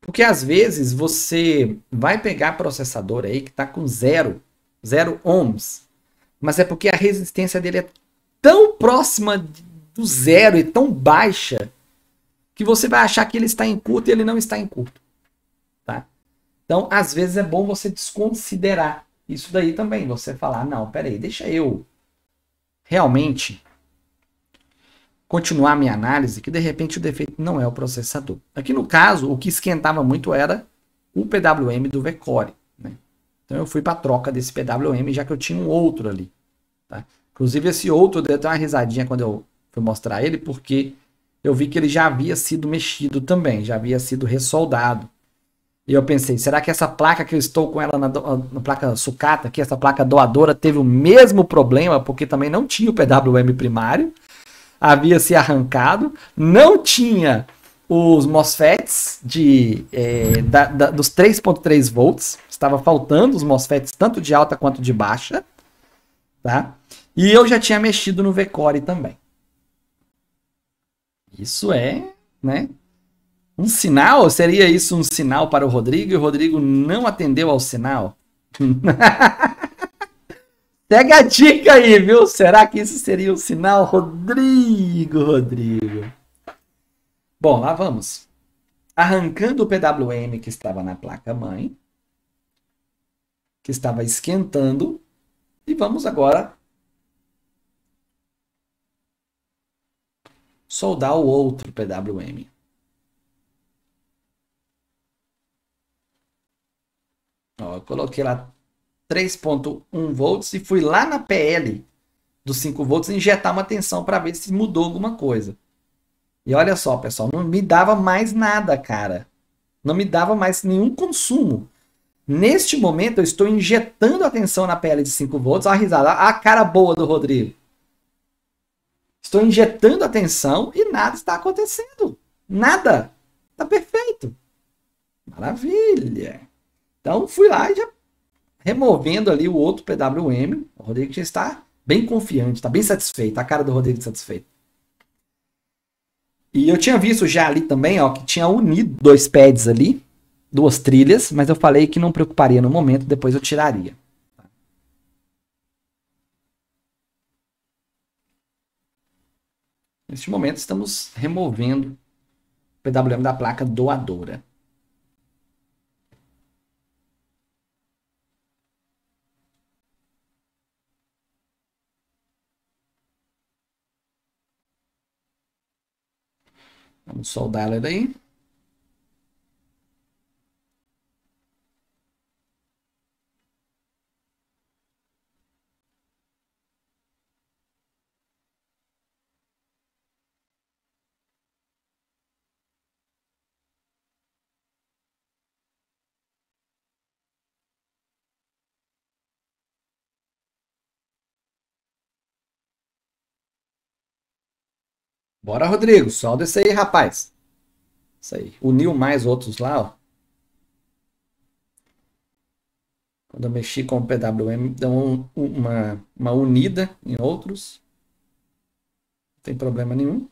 Porque às vezes você vai pegar processador aí que está com zero ohms, mas é porque a resistência dele é tão próxima do zero e tão baixa que você vai achar que ele está em curto e ele não está em curto. Tá? Então, às vezes é bom você desconsiderar isso daí também. Você falar, não, peraí, deixa eu realmente continuar minha análise, que de repente o defeito não é o processador. Aqui no caso, o que esquentava muito era o PWM do VCore. Né? Então eu fui para a troca desse PWM, já que eu tinha um outro ali. Tá? Inclusive esse outro, eu dei até uma risadinha quando eu fui mostrar ele, porque eu vi que ele já havia sido mexido também, já havia sido ressoldado. E eu pensei, será que essa placa que eu estou com ela na placa sucata, aqui, essa placa doadora, teve o mesmo problema, porque também não tinha o PWM primário, havia se arrancado, não tinha os MOSFETs dos 3.3 volts, estava faltando os MOSFETs tanto de alta quanto de baixa, tá? E eu já tinha mexido no VCore também. Isso é, né? Um sinal? Seria isso um sinal para o Rodrigo e o Rodrigo não atendeu ao sinal? Pega a dica aí, viu? Será que isso seria um sinal? Rodrigo. Bom, lá vamos. Arrancando o PWM que estava na placa-mãe, que estava esquentando, e vamos agora soldar o outro PWM. Ó, eu coloquei lá 3.1 volts e fui lá na PL dos 5 volts injetar uma tensão para ver se mudou alguma coisa. E olha só, pessoal, não me dava mais nada, cara. Não me dava mais nenhum consumo. Neste momento, eu estou injetando a tensão na PL de 5 volts. Olha a risada, a cara boa do Rodrigo. Estou injetando a tensão e nada está acontecendo. Nada. Está perfeito. Maravilha. Então, fui lá e já removendo ali o outro PWM. O Rodrigo já está bem confiante, está bem satisfeito. A cara do Rodrigo satisfeito. E eu tinha visto já ali também, ó, que tinha unido 2 pads ali, 2 trilhas, mas eu falei que não preocuparia no momento, depois eu tiraria. Neste momento estamos removendo o PWM da placa doadora. Vamos soldar ela daí. Bora, Rodrigo. Solda isso aí, rapaz. Isso aí. Uniu mais outros lá, ó. Quando eu mexi com o PWM, deu uma unida em outros. Não tem problema nenhum.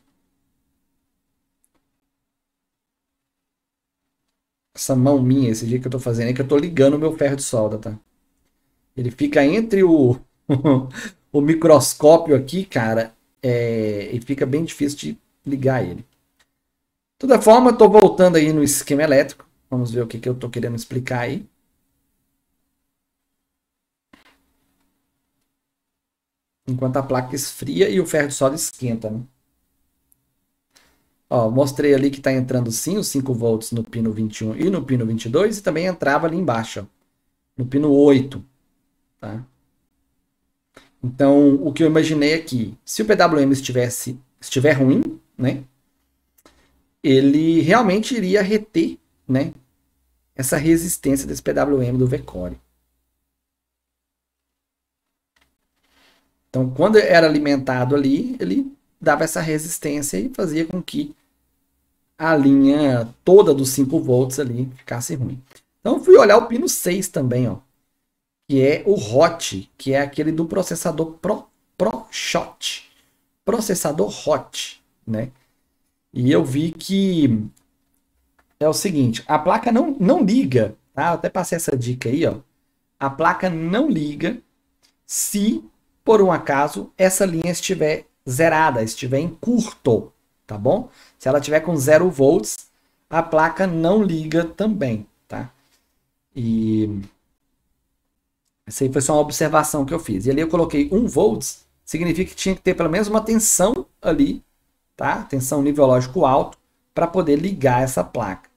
Essa mão minha, esse dia que eu tô fazendo, é que eu tô ligando o meu ferro de solda, tá? Ele fica entre o, o microscópio aqui, cara, e fica bem difícil de ligar ele. De toda forma, eu tô voltando aí no esquema elétrico. Vamos ver o que eu tô querendo explicar aí. Enquanto a placa esfria e o ferro de solda esquenta, né? Ó, mostrei ali que está entrando sim os 5 volts no pino 21 e no pino 22 e também entrava ali embaixo, ó, no pino 8. Tá? Então, o que eu imaginei aqui, se o PWM estiver ruim, né, ele realmente iria reter, né, essa resistência desse PWM do V-Core. Então, quando era alimentado ali, ele dava essa resistência e fazia com que a linha toda dos 5 volts ali ficasse ruim. Então, fui olhar o pino 6 também, ó, que é o hot, que é aquele do processador ProShot. Processador hot, né? E eu vi que é o seguinte, a placa não liga, tá? Eu até passei essa dica aí, ó. A placa não liga se, por um acaso, essa linha estiver zerada, estiver em curto, tá bom? Se ela tiver com 0 volts, a placa não liga também, tá? E essa aí foi só uma observação que eu fiz. E ali eu coloquei 1 volts, significa que tinha que ter pelo menos uma tensão ali, tá? Tensão nível lógico alto, para poder ligar essa placa.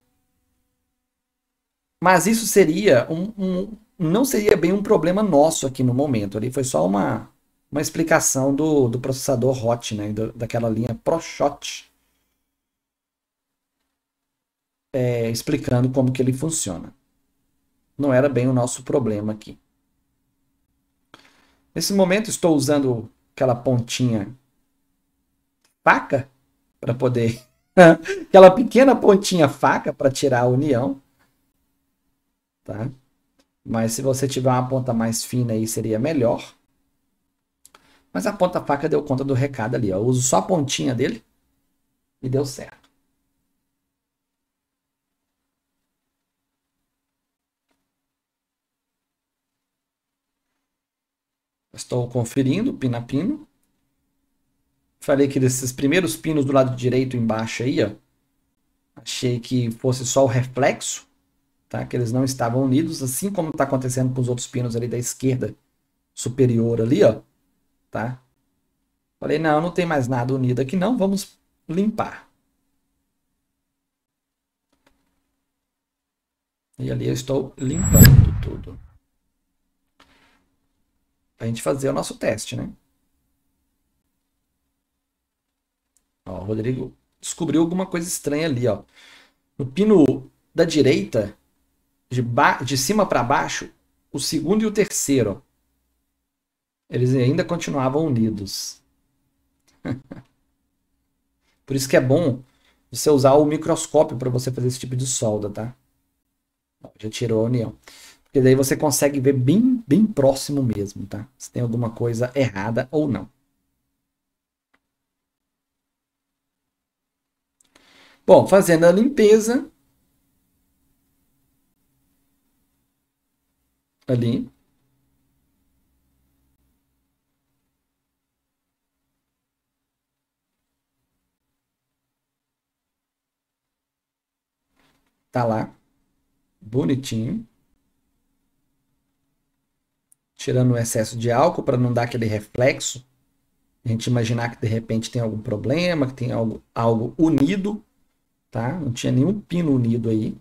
Mas isso seria não seria bem um problema nosso aqui no momento. Ali foi só uma explicação do processador hot, né? Daquela linha ProShot. Explicando como que ele funciona. Não era bem o nosso problema aqui. Nesse momento estou usando aquela pontinha faca para poder... aquela pequena pontinha faca para tirar a união. Tá? Mas se você tiver uma ponta mais fina aí seria melhor. Mas a ponta faca deu conta do recado ali. Ó. Eu uso só a pontinha dele e deu certo. Estou conferindo pino a pino. Falei que desses primeiros pinos do lado direito embaixo aí, ó, achei que fosse só o reflexo, tá? Que eles não estavam unidos, assim como está acontecendo com os outros pinos ali da esquerda superior ali, ó, tá? Falei, não tem mais nada unido aqui não, vamos limpar. E ali eu estou limpando tudo. Pra gente fazer o nosso teste, né? Ó, o Rodrigo descobriu alguma coisa estranha ali, ó. No pino da direita, de cima para baixo, o segundo e o terceiro, ó, eles ainda continuavam unidos. Por isso que é bom você usar o microscópio para você fazer esse tipo de solda, tá? Ó, já tirou a união. Porque daí você consegue ver bem próximo mesmo, tá? Se tem alguma coisa errada ou não. Bom, fazendo a limpeza ali. Tá lá. Bonitinho. Tirando o excesso de álcool para não dar aquele reflexo. A gente imaginar que de repente tem algum problema, que tem algo unido. Tá? Não tinha nenhum pino unido aí.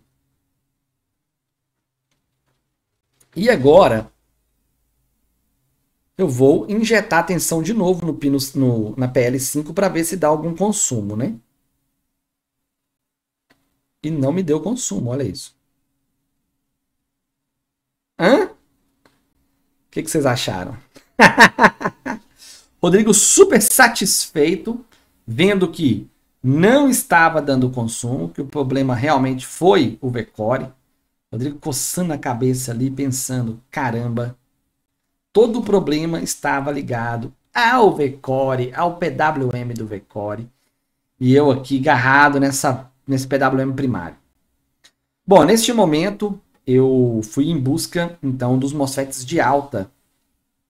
E agora eu vou injetar tensão de novo no pino, na PL5 para ver se dá algum consumo, né? E não me deu consumo, olha isso. Hã? O que vocês acharam? Rodrigo super satisfeito, vendo que não estava dando consumo, que o problema realmente foi o V-Core. Rodrigo coçando a cabeça ali, pensando, caramba, todo o problema estava ligado ao V-Core, ao PWM do V-Core. E eu aqui agarrado nesse PWM primário. Bom, neste momento eu fui em busca, então, dos MOSFETs de alta,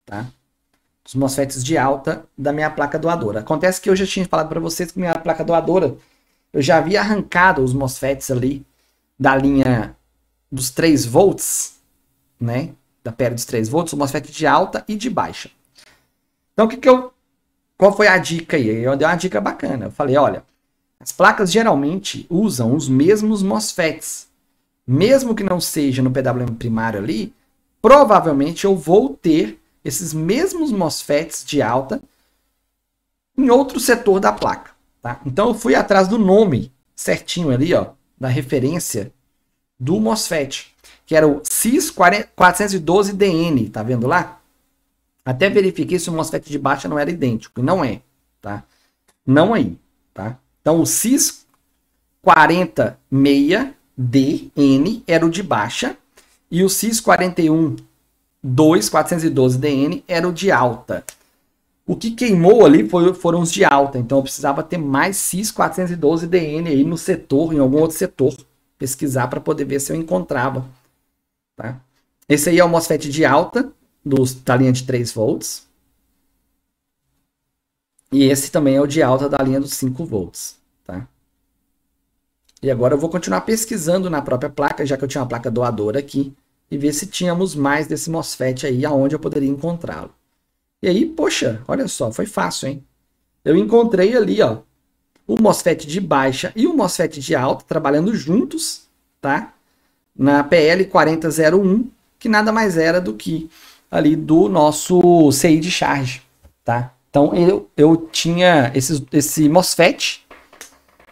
tá? Os MOSFETs de alta da minha placa doadora. Acontece que eu já tinha falado para vocês que minha placa doadora, eu já havia arrancado os MOSFETs ali da linha dos 3 volts, né? Da PL dos 3 volts, o MOSFET de alta e de baixa. Então, qual foi a dica aí? Eu dei uma dica bacana. Eu falei, olha, as placas geralmente usam os mesmos MOSFETs. Mesmo que não seja no PWM primário ali, provavelmente eu vou ter esses mesmos MOSFETs de alta em outro setor da placa. Tá? Então eu fui atrás do nome certinho ali, ó, da referência do MOSFET, que era o CIS412DN, tá vendo lá? Até verifiquei se o MOSFET de baixa não era idêntico, e não é, tá? Não aí, tá? Então o CIS406DN era o de baixa, e o CIS412DN era o de alta. O que queimou ali foram os de alta, então eu precisava ter mais CIS412DN aí no setor, em algum outro setor, pesquisar para poder ver se eu encontrava. Tá? Esse aí é o MOSFET de alta, da linha de 3 volts. E esse também é o de alta da linha dos 5 volts. Tá? E agora eu vou continuar pesquisando na própria placa, já que eu tinha uma placa doadora aqui, e ver se tínhamos mais desse MOSFET aí, aonde eu poderia encontrá-lo. E aí, poxa, olha só, foi fácil, hein? Eu encontrei ali, ó, o MOSFET de baixa e o MOSFET de alta trabalhando juntos, tá? Na PL4001, que nada mais era do que ali do nosso CI de charge, tá? Então eu tinha esse MOSFET,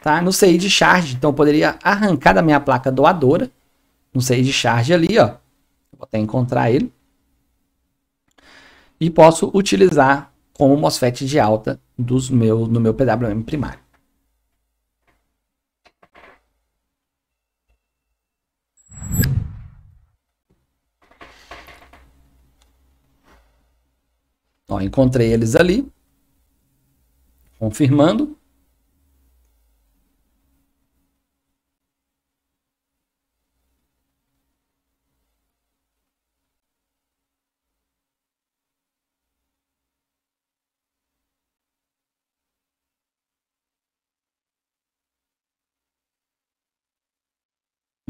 tá? No CI de charge, então eu poderia arrancar da minha placa doadora, no CI de charge ali, ó. Vou até encontrar ele. E posso utilizar como MOSFET de alta no meu PWM primário. Ó, encontrei eles ali, confirmando.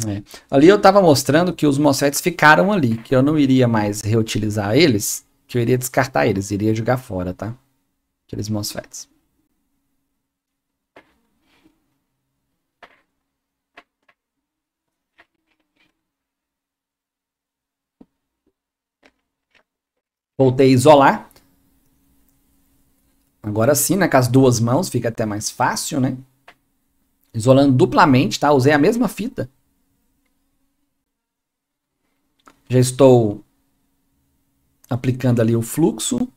É. Ali eu estava mostrando que os MOSFETs ficaram ali, que eu não iria mais reutilizar eles, que eu iria descartar eles, iria jogar fora, tá? Aqueles MOSFETs. Voltei a isolar. Agora sim, né, com as duas mãos fica até mais fácil, né? Isolando duplamente, tá? Usei a mesma fita. Já estou aplicando ali o fluxo.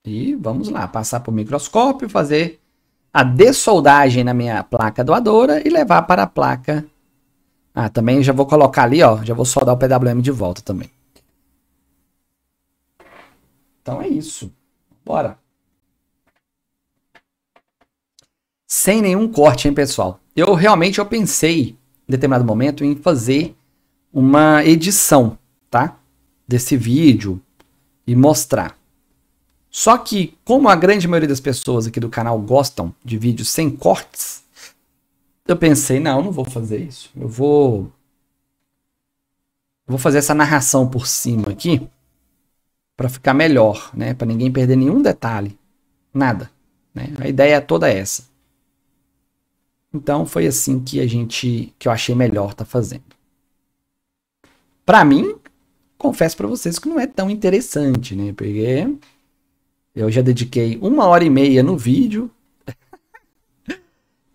E vamos lá, passar por microscópio, fazer a dessoldagem na minha placa doadora e levar para a placa. Ah, também já vou colocar ali, ó, já vou soldar o PWM de volta também. Então é isso. Bora. Sem nenhum corte, hein, pessoal? Eu pensei, em determinado momento, em fazer uma edição, tá? Desse vídeo e mostrar. Só que, como a grande maioria das pessoas aqui do canal gostam de vídeos sem cortes, eu pensei, não vou fazer isso. Eu vou fazer essa narração por cima aqui para ficar melhor, né? Para ninguém perder nenhum detalhe, nada. Né? A ideia é toda essa. Então foi assim que eu achei melhor tá fazendo. Para mim, confesso para vocês que não é tão interessante, né? Porque eu já dediquei 1h30 no vídeo.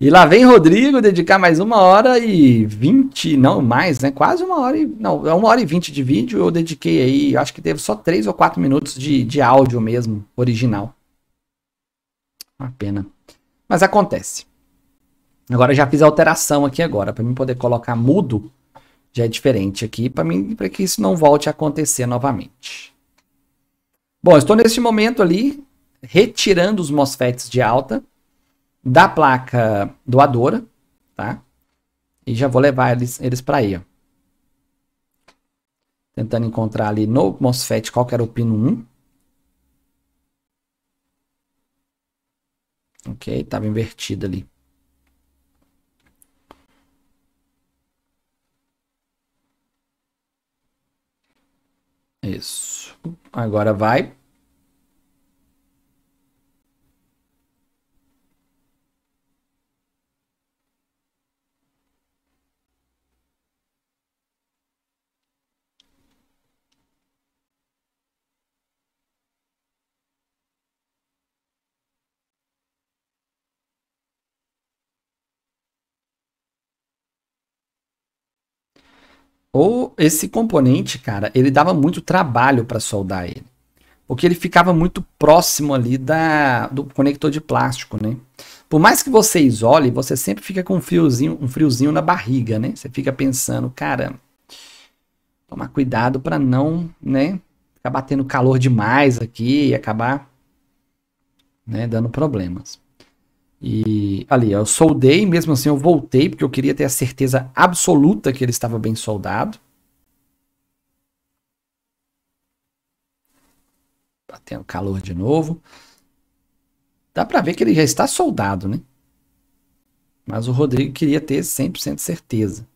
E lá vem Rodrigo dedicar mais 1h20, não mais, né? Quase 1h, não, é 1h20 de vídeo. Eu dediquei aí, acho que teve só 3 ou 4 minutos de áudio mesmo, original. Uma pena. Mas acontece. Agora eu já fiz a alteração aqui agora, para mim poder colocar mudo, já é diferente aqui, para que isso não volte a acontecer novamente. Bom, estou neste momento ali, retirando os MOSFETs de alta da placa doadora, tá? E já vou levar eles para aí, ó. Tentando encontrar ali no MOSFET qual que era o pino 1. Ok, estava invertido ali. Isso. Agora vai. Ou esse componente, cara, ele dava muito trabalho para soldar ele. Porque ele ficava muito próximo ali do conector de plástico, né? Por mais que você isole, você sempre fica com um friozinho na barriga, né? Você fica pensando, cara, tomar cuidado para não, né, ficar batendo calor demais aqui e acabar, né, dando problemas. E ali, eu soldei, mesmo assim eu voltei, porque eu queria ter a certeza absoluta que ele estava bem soldado. Batendo calor de novo. Dá para ver que ele já está soldado, né? Mas o Rodrigo queria ter 100% certeza.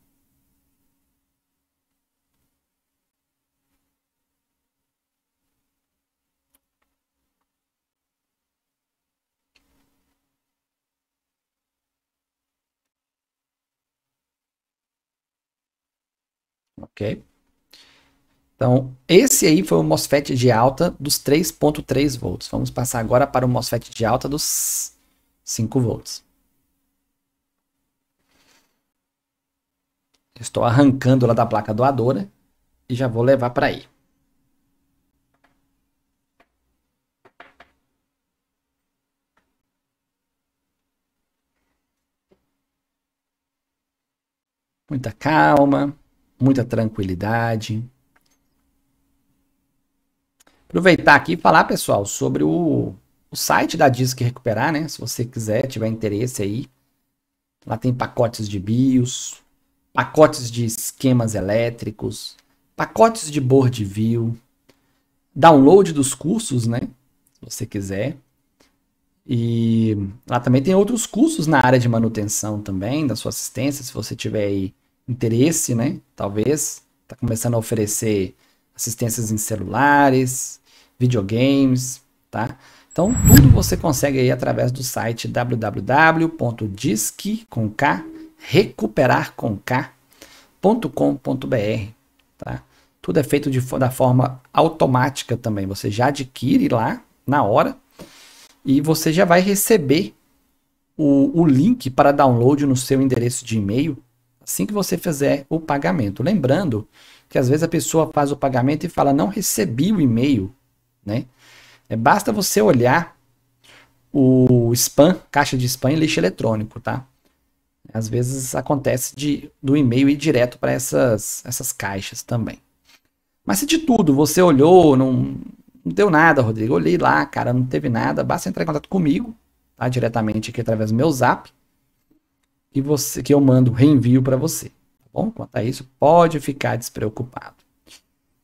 Ok? Então, esse aí foi o MOSFET de alta dos 3.3 volts. Vamos passar agora para o MOSFET de alta dos 5 volts. Estou arrancando lá da placa doadora e já vou levar para aí. Muita calma, muita tranquilidade. Aproveitar aqui e falar, pessoal, sobre o site da Disque Recuperar, né? Se você quiser, tiver interesse aí. Lá tem pacotes de BIOS, pacotes de esquemas elétricos, pacotes de board view, download dos cursos, né? Se você quiser. E lá também tem outros cursos na área de manutenção também, da sua assistência, se você tiver aí interesse, né? Talvez. Está começando a oferecer assistências em celulares, videogames, tá? Então, tudo você consegue aí através do site www.disque.recuperarcomk.com.br, tá? Tudo é feito da forma automática também. Você já adquire lá na hora e você já vai receber o link para download no seu endereço de e-mail assim que você fizer o pagamento. Lembrando que às vezes a pessoa faz o pagamento e fala, não recebi o e-mail, né? Basta você olhar o spam, caixa de spam e lixo eletrônico, tá? Às vezes acontece do e-mail ir direto para essas caixas também. Mas se de tudo você olhou, não deu nada, Rodrigo, olhei lá, cara, não teve nada, basta entrar em contato comigo, tá? Diretamente aqui através do meu zap, que eu mando reenvio para você, tá bom? Quanto a isso, pode ficar despreocupado.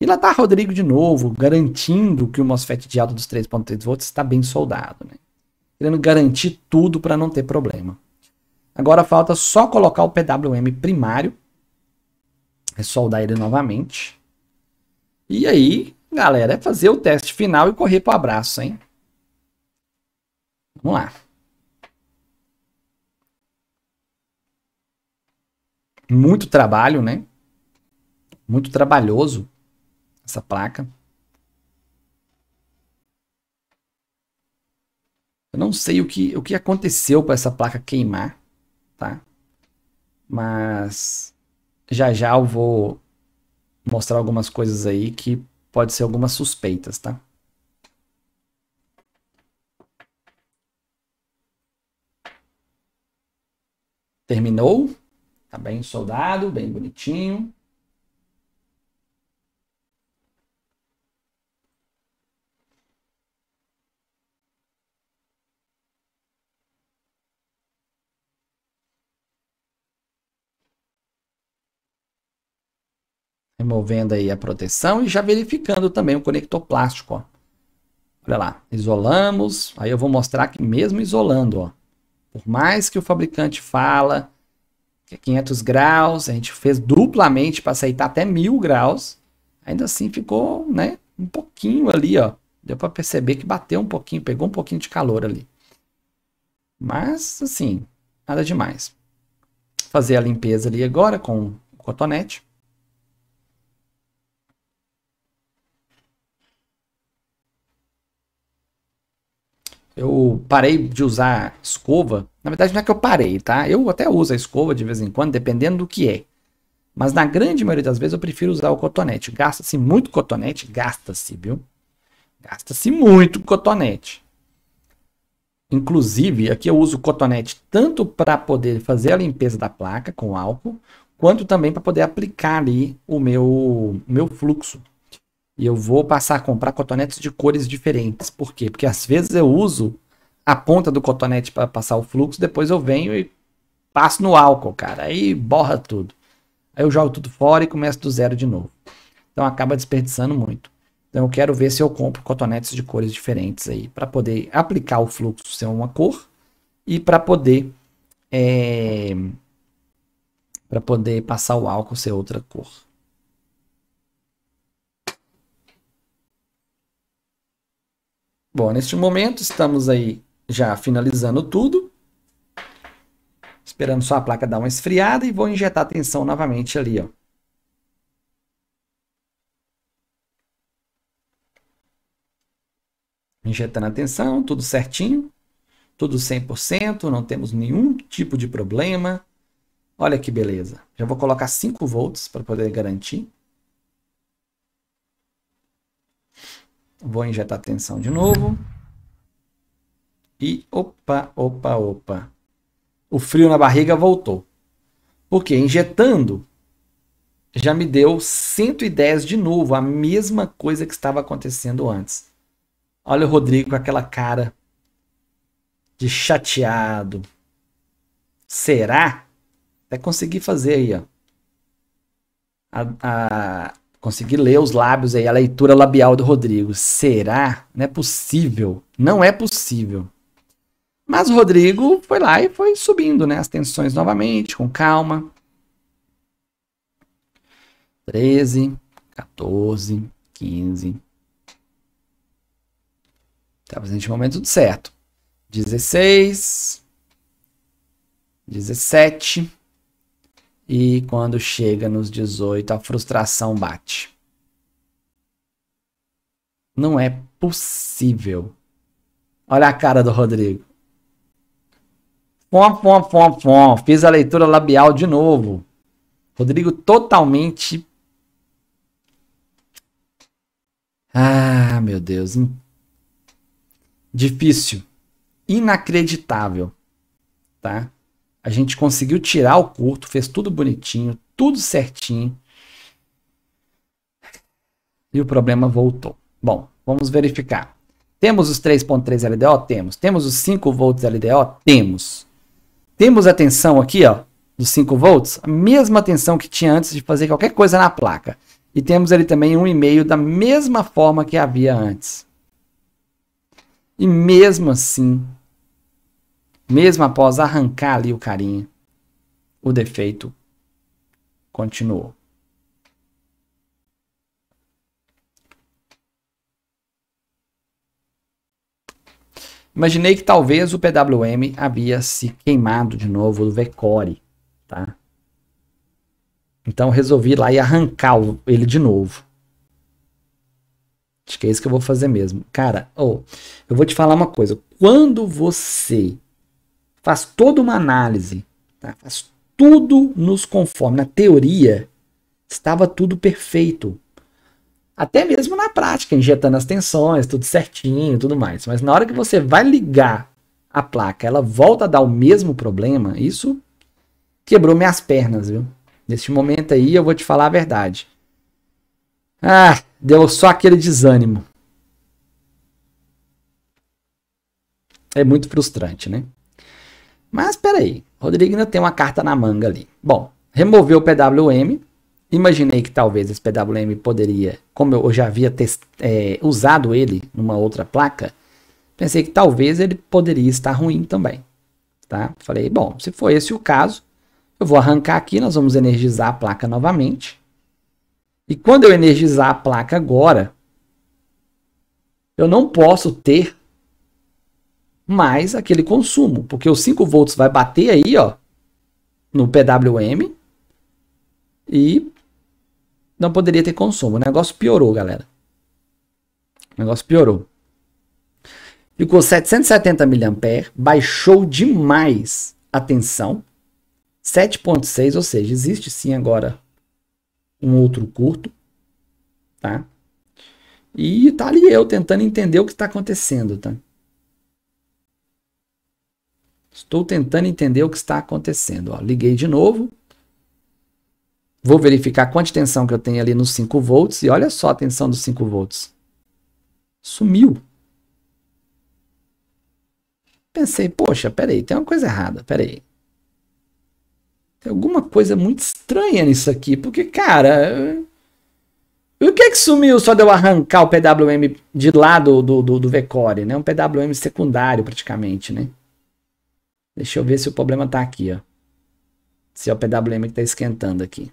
E lá tá Rodrigo de novo, garantindo que o MOSFET de alta dos 3.3 volts está bem soldado, né? Querendo garantir tudo para não ter problema. Agora falta só colocar o PWM primário, soldar ele novamente. E aí, galera, é fazer o teste final e correr pro abraço, hein? Vamos lá. Muito trabalho, né? Muito trabalhoso essa placa. Eu não sei o que aconteceu para essa placa queimar, tá? Mas já eu vou mostrar algumas coisas aí que pode ser algumas suspeitas, tá? Terminou. Tá bem soldado, bem bonitinho. Removendo aí a proteção e já verificando também o conector plástico, ó. Olha lá, isolamos. Aí eu vou mostrar que mesmo isolando, ó, por mais que o fabricante fala que é 500 graus, a gente fez duplamente para aceitar até 1000 graus, ainda assim ficou, né, um pouquinho ali, ó. Deu para perceber que bateu um pouquinho, pegou um pouquinho de calor ali. Mas, assim, nada demais. Vou fazer a limpeza ali agora com o cotonete. Eu parei de usar escova. Na verdade, não é que eu parei, tá? Eu até uso a escova de vez em quando, dependendo do que é. Mas na grande maioria das vezes eu prefiro usar o cotonete. Gasta-se muito cotonete? Gasta-se, viu? Gasta-se muito cotonete. Inclusive, aqui eu uso cotonete tanto para poder fazer a limpeza da placa com álcool, quanto também para poder aplicar ali o meu fluxo. E eu vou passar a comprar cotonetes de cores diferentes. Por quê? Porque às vezes eu uso a ponta do cotonete para passar o fluxo, depois eu venho e passo no álcool, cara. Aí borra tudo. Aí eu jogo tudo fora e começo do zero de novo. Então acaba desperdiçando muito. Então eu quero ver se eu compro cotonetes de cores diferentes aí, para poder aplicar o fluxo ser uma cor e para poder passar o álcool ser outra cor. Bom, neste momento estamos aí já finalizando tudo. Esperando só a placa dar uma esfriada e vou injetar tensão novamente ali, ó. Injetando a tensão, tudo certinho, tudo 100%, não temos nenhum tipo de problema. Olha que beleza. Já vou colocar 5 volts para poder garantir. Vou injetar tensão de novo. E opa, opa, opa. O frio na barriga voltou. Porque injetando já me deu 110 de novo, a mesma coisa que estava acontecendo antes. Olha o Rodrigo com aquela cara de chateado. Será? Até consegui fazer aí, ó. Consegui ler os lábios aí, a leitura labial do Rodrigo. Será? Não é possível. Não é possível. Mas o Rodrigo foi lá e foi subindo, né, as tensões novamente, com calma. 13, 14, 15. Tá presente no momento tudo certo. 16, 17. E quando chega nos 18, a frustração bate. Não é possível. Olha a cara do Rodrigo. Fiz a leitura labial de novo. Rodrigo totalmente... Ah, meu Deus. Difícil. Inacreditável. Tá? A gente conseguiu tirar o curto, fez tudo bonitinho, tudo certinho. E o problema voltou. Bom, vamos verificar. Temos os 3.3 LDO? Temos. Temos os 5 volts LDO? Temos. Temos a tensão aqui, ó, dos 5 volts, a mesma tensão que tinha antes de fazer qualquer coisa na placa. E temos ali também 1,5 da mesma forma que havia antes. E mesmo assim, mesmo após arrancar ali o carinha, o defeito continuou. Imaginei que talvez o PWM havia se queimado de novo do V-Core, tá? Então resolvi ir lá e arrancar ele de novo. Acho que é isso que eu vou fazer mesmo. Cara, eu vou te falar uma coisa. Quando você faz toda uma análise, tá? Faz tudo nos conforme, na teoria, estava tudo perfeito. Até mesmo na prática, injetando as tensões, tudo certinho, tudo mais. Mas na hora que você vai ligar a placa, ela volta a dar o mesmo problema, isso quebrou minhas pernas, viu? Neste momento aí, eu vou te falar a verdade. Ah, deu só aquele desânimo. É muito frustrante, né? Mas peraí, Rodrigo ainda tem uma carta na manga ali. Bom, removeu o PWM. Imaginei que talvez esse PWM poderia, como eu já havia usado ele numa outra placa, pensei que talvez ele poderia estar ruim também, tá? Falei, bom, se for esse o caso, eu vou arrancar aqui, nós vamos energizar a placa novamente. E quando eu energizar a placa agora, eu não posso ter mais aquele consumo, porque os 5 volts vai bater aí, ó, no PWM e não poderia ter consumo. O negócio piorou, galera. O negócio piorou. Ficou 770 mA, baixou demais a tensão. 7.6, ou seja, existe sim agora um outro curto, tá? E tá ali eu tentando entender o que está acontecendo, tá? Estou tentando entender o que está acontecendo. Ó, liguei de novo. Vou verificar quanta tensão que eu tenho ali nos 5 volts. E olha só a tensão dos 5 volts. Sumiu. Pensei, poxa, peraí, tem uma coisa errada, peraí. Tem alguma coisa muito estranha nisso aqui. Porque, cara... O que é que sumiu só de eu arrancar o PWM de lá do VCore, né? Um PWM secundário, praticamente, né? Deixa eu ver se o problema tá aqui, ó. Se é o PWM que tá esquentando aqui.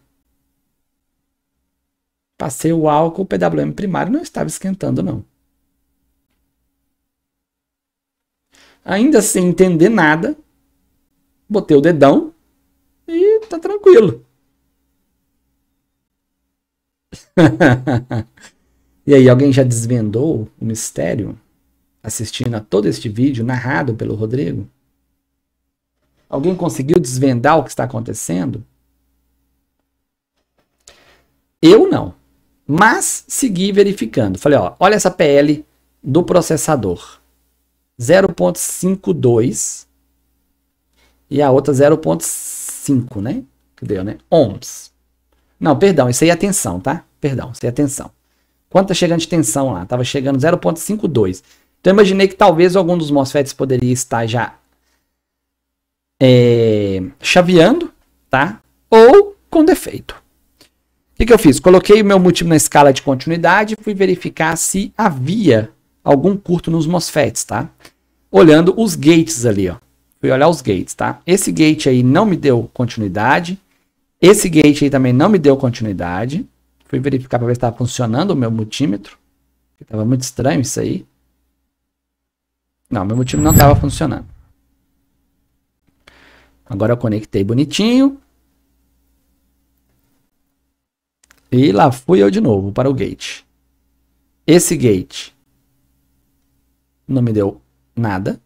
Passei o álcool, o PWM primário não estava esquentando, não. Ainda sem entender nada, botei o dedão e tá tranquilo. E aí, alguém já desvendou o mistério assistindo a todo este vídeo narrado pelo Rodrigo? Alguém conseguiu desvendar o que está acontecendo? Eu não. Mas segui verificando. Falei, ó, olha essa PL do processador. 0.52 e a outra 0.5, né? Que deu, né? Ohms. Não, perdão, isso aí é a tensão, tá? Perdão, isso aí é a tensão. Quanto tá chegando de tensão lá? Tava chegando 0.52. Então eu imaginei que talvez algum dos MOSFETs poderia estar já chaveando, tá? Ou com defeito. O que eu fiz? Coloquei o meu multímetro na escala de continuidade e fui verificar se havia algum curto nos MOSFETs, tá? Olhando os gates ali, ó. Fui olhar os gates, tá? Esse gate aí não me deu continuidade. Esse gate aí também não me deu continuidade. Fui verificar para ver se estava funcionando o meu multímetro. Estava muito estranho isso aí. Não, meu multímetro não estava funcionando. Agora eu conectei bonitinho. E lá fui eu de novo para o gate. Esse gate não me deu nada.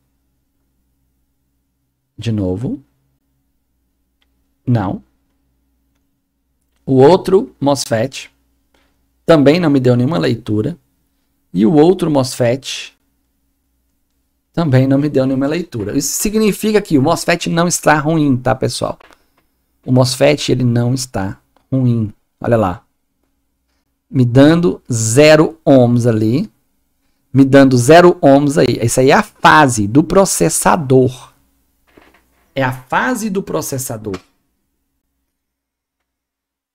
De novo. Não. O outro MOSFET também não me deu nenhuma leitura. E o outro MOSFET também não me deu nenhuma leitura. Isso significa que o MOSFET não está ruim, tá, pessoal? O MOSFET, ele não está ruim. Olha lá. Me dando 0 ohms ali. Me dando 0 ohms aí. Isso aí é a fase do processador. É a fase do processador.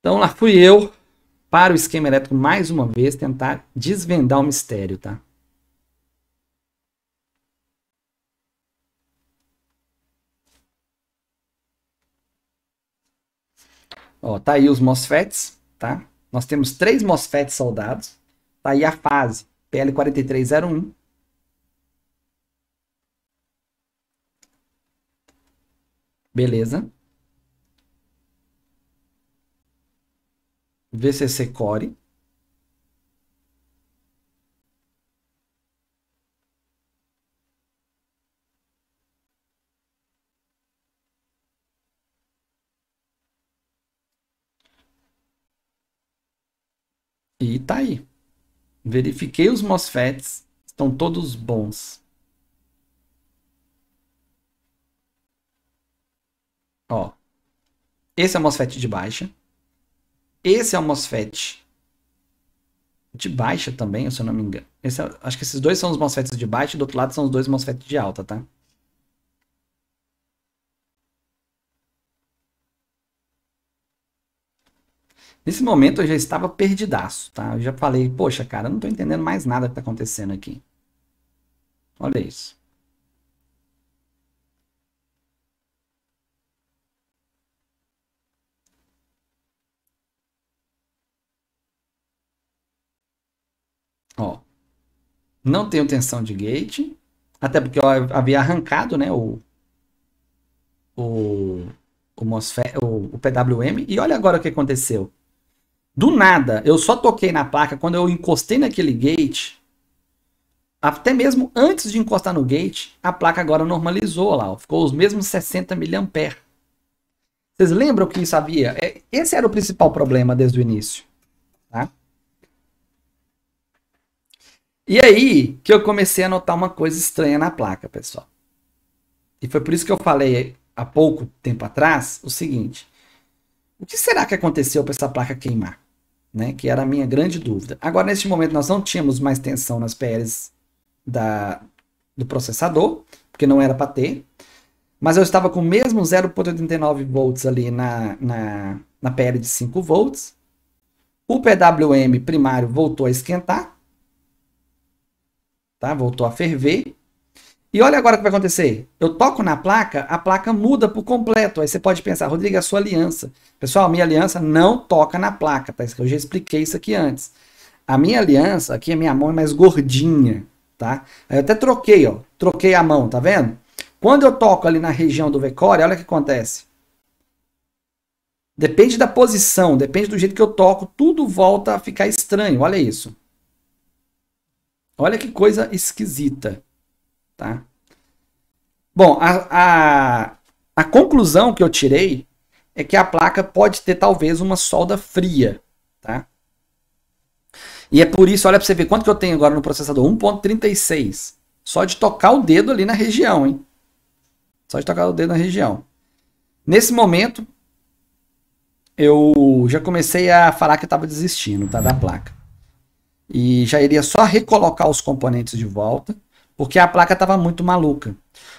Então lá fui eu para o esquema elétrico mais uma vez tentar desvendar o mistério, tá? Ó, tá aí os MOSFETs, tá? Nós temos 3 MOSFETs soldados. Tá aí a fase PL4301. Beleza. VCC Core. E tá aí. Verifiquei os MOSFETs. Estão todos bons. Ó. Esse é o MOSFET de baixa. Esse é o MOSFET de baixa também, se eu não me engano. Acho que esses dois são os MOSFETs de baixa e do outro lado são os dois MOSFETs de alta, tá? Nesse momento eu já estava perdidaço, tá? Eu já falei, poxa, cara, eu não tô entendendo mais nada que tá acontecendo aqui. Olha isso. Ó. Não tenho tensão de gate. Até porque eu havia arrancado, né, o MOSFET, o PWM. E olha agora o que aconteceu. Do nada, eu só toquei na placa quando eu encostei naquele gate. Até mesmo antes de encostar no gate, a placa agora normalizou lá. Ó, ficou os mesmos 60 mA. Vocês lembram que isso havia? Esse era o principal problema desde o início. E aí que eu comecei a notar uma coisa estranha na placa, pessoal. E foi por isso que eu falei há pouco tempo atrás o seguinte: o que será que aconteceu para essa placa queimar? Né? Que era a minha grande dúvida. Agora, neste momento, nós não tínhamos mais tensão nas PLs do processador, porque não era para ter. Mas eu estava com o mesmo 0,89 volts ali na PL de 5 volts. O PWM primário voltou a esquentar. Tá? Voltou a ferver. E olha agora o que vai acontecer. Eu toco na placa, a placa muda por completo. Aí você pode pensar, Rodrigo, a sua aliança. Pessoal, a minha aliança não toca na placa, tá? Eu já expliquei isso aqui antes. A minha aliança, aqui a minha mão é mais gordinha, tá? Aí eu até troquei, ó. Troquei a mão, tá vendo? Quando eu toco ali na região do V-Core, olha o que acontece. Depende da posição, depende do jeito que eu toco, tudo volta a ficar estranho. Olha isso. Olha que coisa esquisita. Tá? Bom, a conclusão que eu tirei é que a placa pode ter talvez uma solda fria, tá? E é por isso, olha para você ver quanto que eu tenho agora no processador, 1.36. Só de tocar o dedo ali na região, hein? Só de tocar o dedo na região. Nesse momento, eu já comecei a falar que eu estava desistindo, tá, da placa. E já iria só recolocar os componentes de volta, porque a placa estava muito maluca.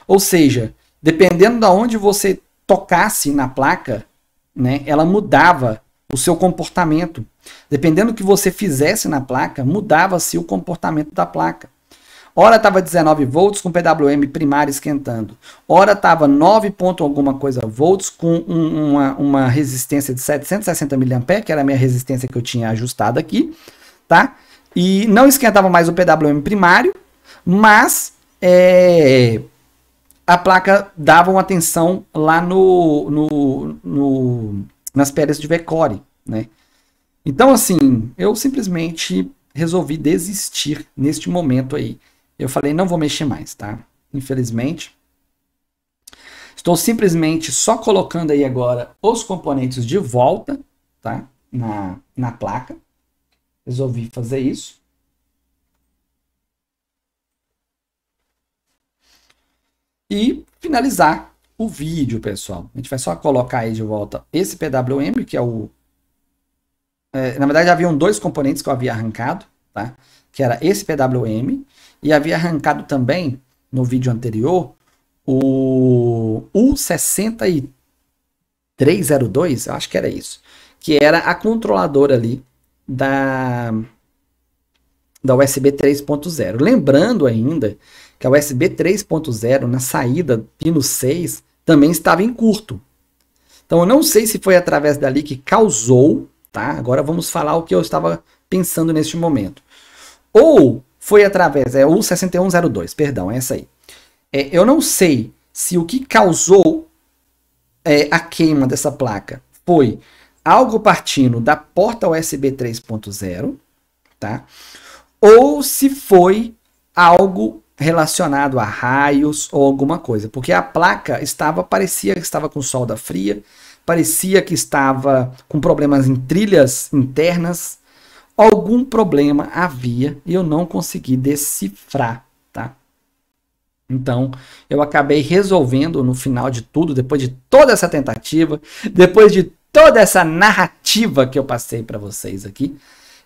Ou seja, dependendo de onde você tocasse na placa, né, ela mudava o seu comportamento. Dependendo do que você fizesse na placa, mudava-se o comportamento da placa. Ora estava 19 volts com PWM primário esquentando. Ora estava 9 ponto alguma coisa volts com uma resistência de 760 mA, que era a minha resistência que eu tinha ajustado aqui, tá? E não esquentava mais o PWM primário, mas a placa dava uma tensão lá nas pedras de V-Core, né? Então, assim, eu simplesmente resolvi desistir neste momento aí. Eu falei, não vou mexer mais, tá? Infelizmente. Estou simplesmente só colocando aí agora os componentes de volta, tá? Na placa. Resolvi fazer isso. E finalizar o vídeo, pessoal. A gente vai só colocar aí de volta esse PWM, que é o... na verdade, haviam dois componentes que eu havia arrancado, tá? Que era esse PWM, e havia arrancado também, no vídeo anterior, o U6302, eu acho que era isso, que era a controladora ali da USB 3.0. Lembrando ainda que a USB 3.0 na saída pino 6 também estava em curto. Então eu não sei se foi através dali que causou, tá? Agora vamos falar o que eu estava pensando neste momento. Ou foi através, o 6102, perdão, é essa aí. Eu não sei se o que causou a queima dessa placa foi algo partindo da porta USB 3.0, tá? Ou se foi algo relacionado a raios ou alguma coisa, porque a placa parecia que estava com solda fria, parecia que estava com problemas em trilhas internas, algum problema havia e eu não consegui decifrar, tá? Então, eu acabei resolvendo no final de tudo, depois de toda essa tentativa, depois de toda essa narrativa que eu passei para vocês aqui,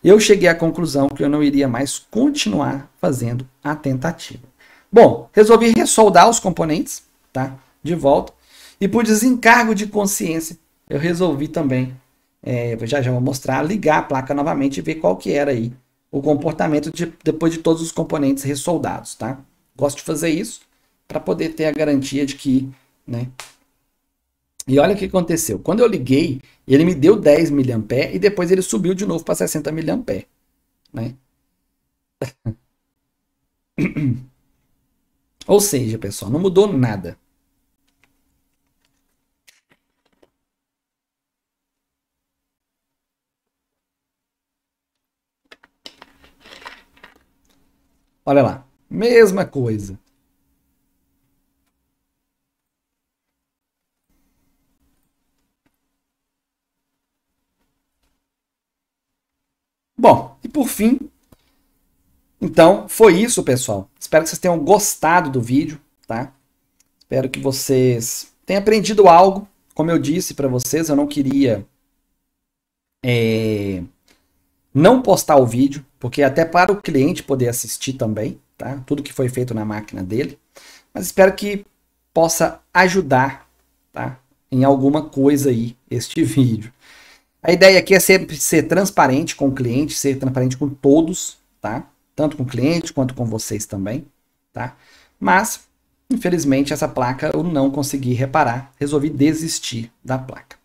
eu cheguei à conclusão que eu não iria mais continuar fazendo a tentativa. Bom, resolvi ressoldar os componentes, tá? De volta. E por desencargo de consciência, eu resolvi também, já vou mostrar, ligar a placa novamente e ver qual que era aí o comportamento depois de todos os componentes ressoldados, tá? Gosto de fazer isso para poder ter a garantia de que, né? E olha o que aconteceu. Quando eu liguei, ele me deu 10 mA e depois ele subiu de novo para 60 mA, né? Ou seja, pessoal, não mudou nada. Olha lá, mesma coisa. Bom, e por fim, Então, foi isso, pessoal. Espero que vocês tenham gostado do vídeo, tá? Espero que vocês tenham aprendido algo. Como eu disse para vocês, eu não queria não postar o vídeo, porque até para o cliente poder assistir também, tá? Tudo que foi feito na máquina dele. Mas espero que possa ajudar, tá? Em alguma coisa aí este vídeo. A ideia aqui é sempre ser transparente com o cliente, ser transparente com todos, tá? Tanto com o cliente quanto com vocês também, tá? Mas, infelizmente, essa placa eu não consegui reparar, resolvi desistir da placa.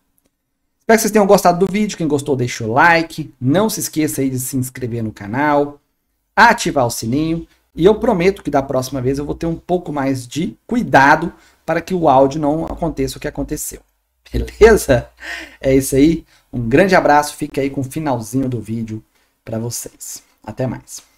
Espero que vocês tenham gostado do vídeo, quem gostou deixa o like, não se esqueça aí de se inscrever no canal, ativar o sininho, e eu prometo que da próxima vez eu vou ter um pouco mais de cuidado para que o áudio não aconteça o que aconteceu. Beleza? É isso aí. Um grande abraço. Fica aí com o finalzinho do vídeo para vocês. Até mais.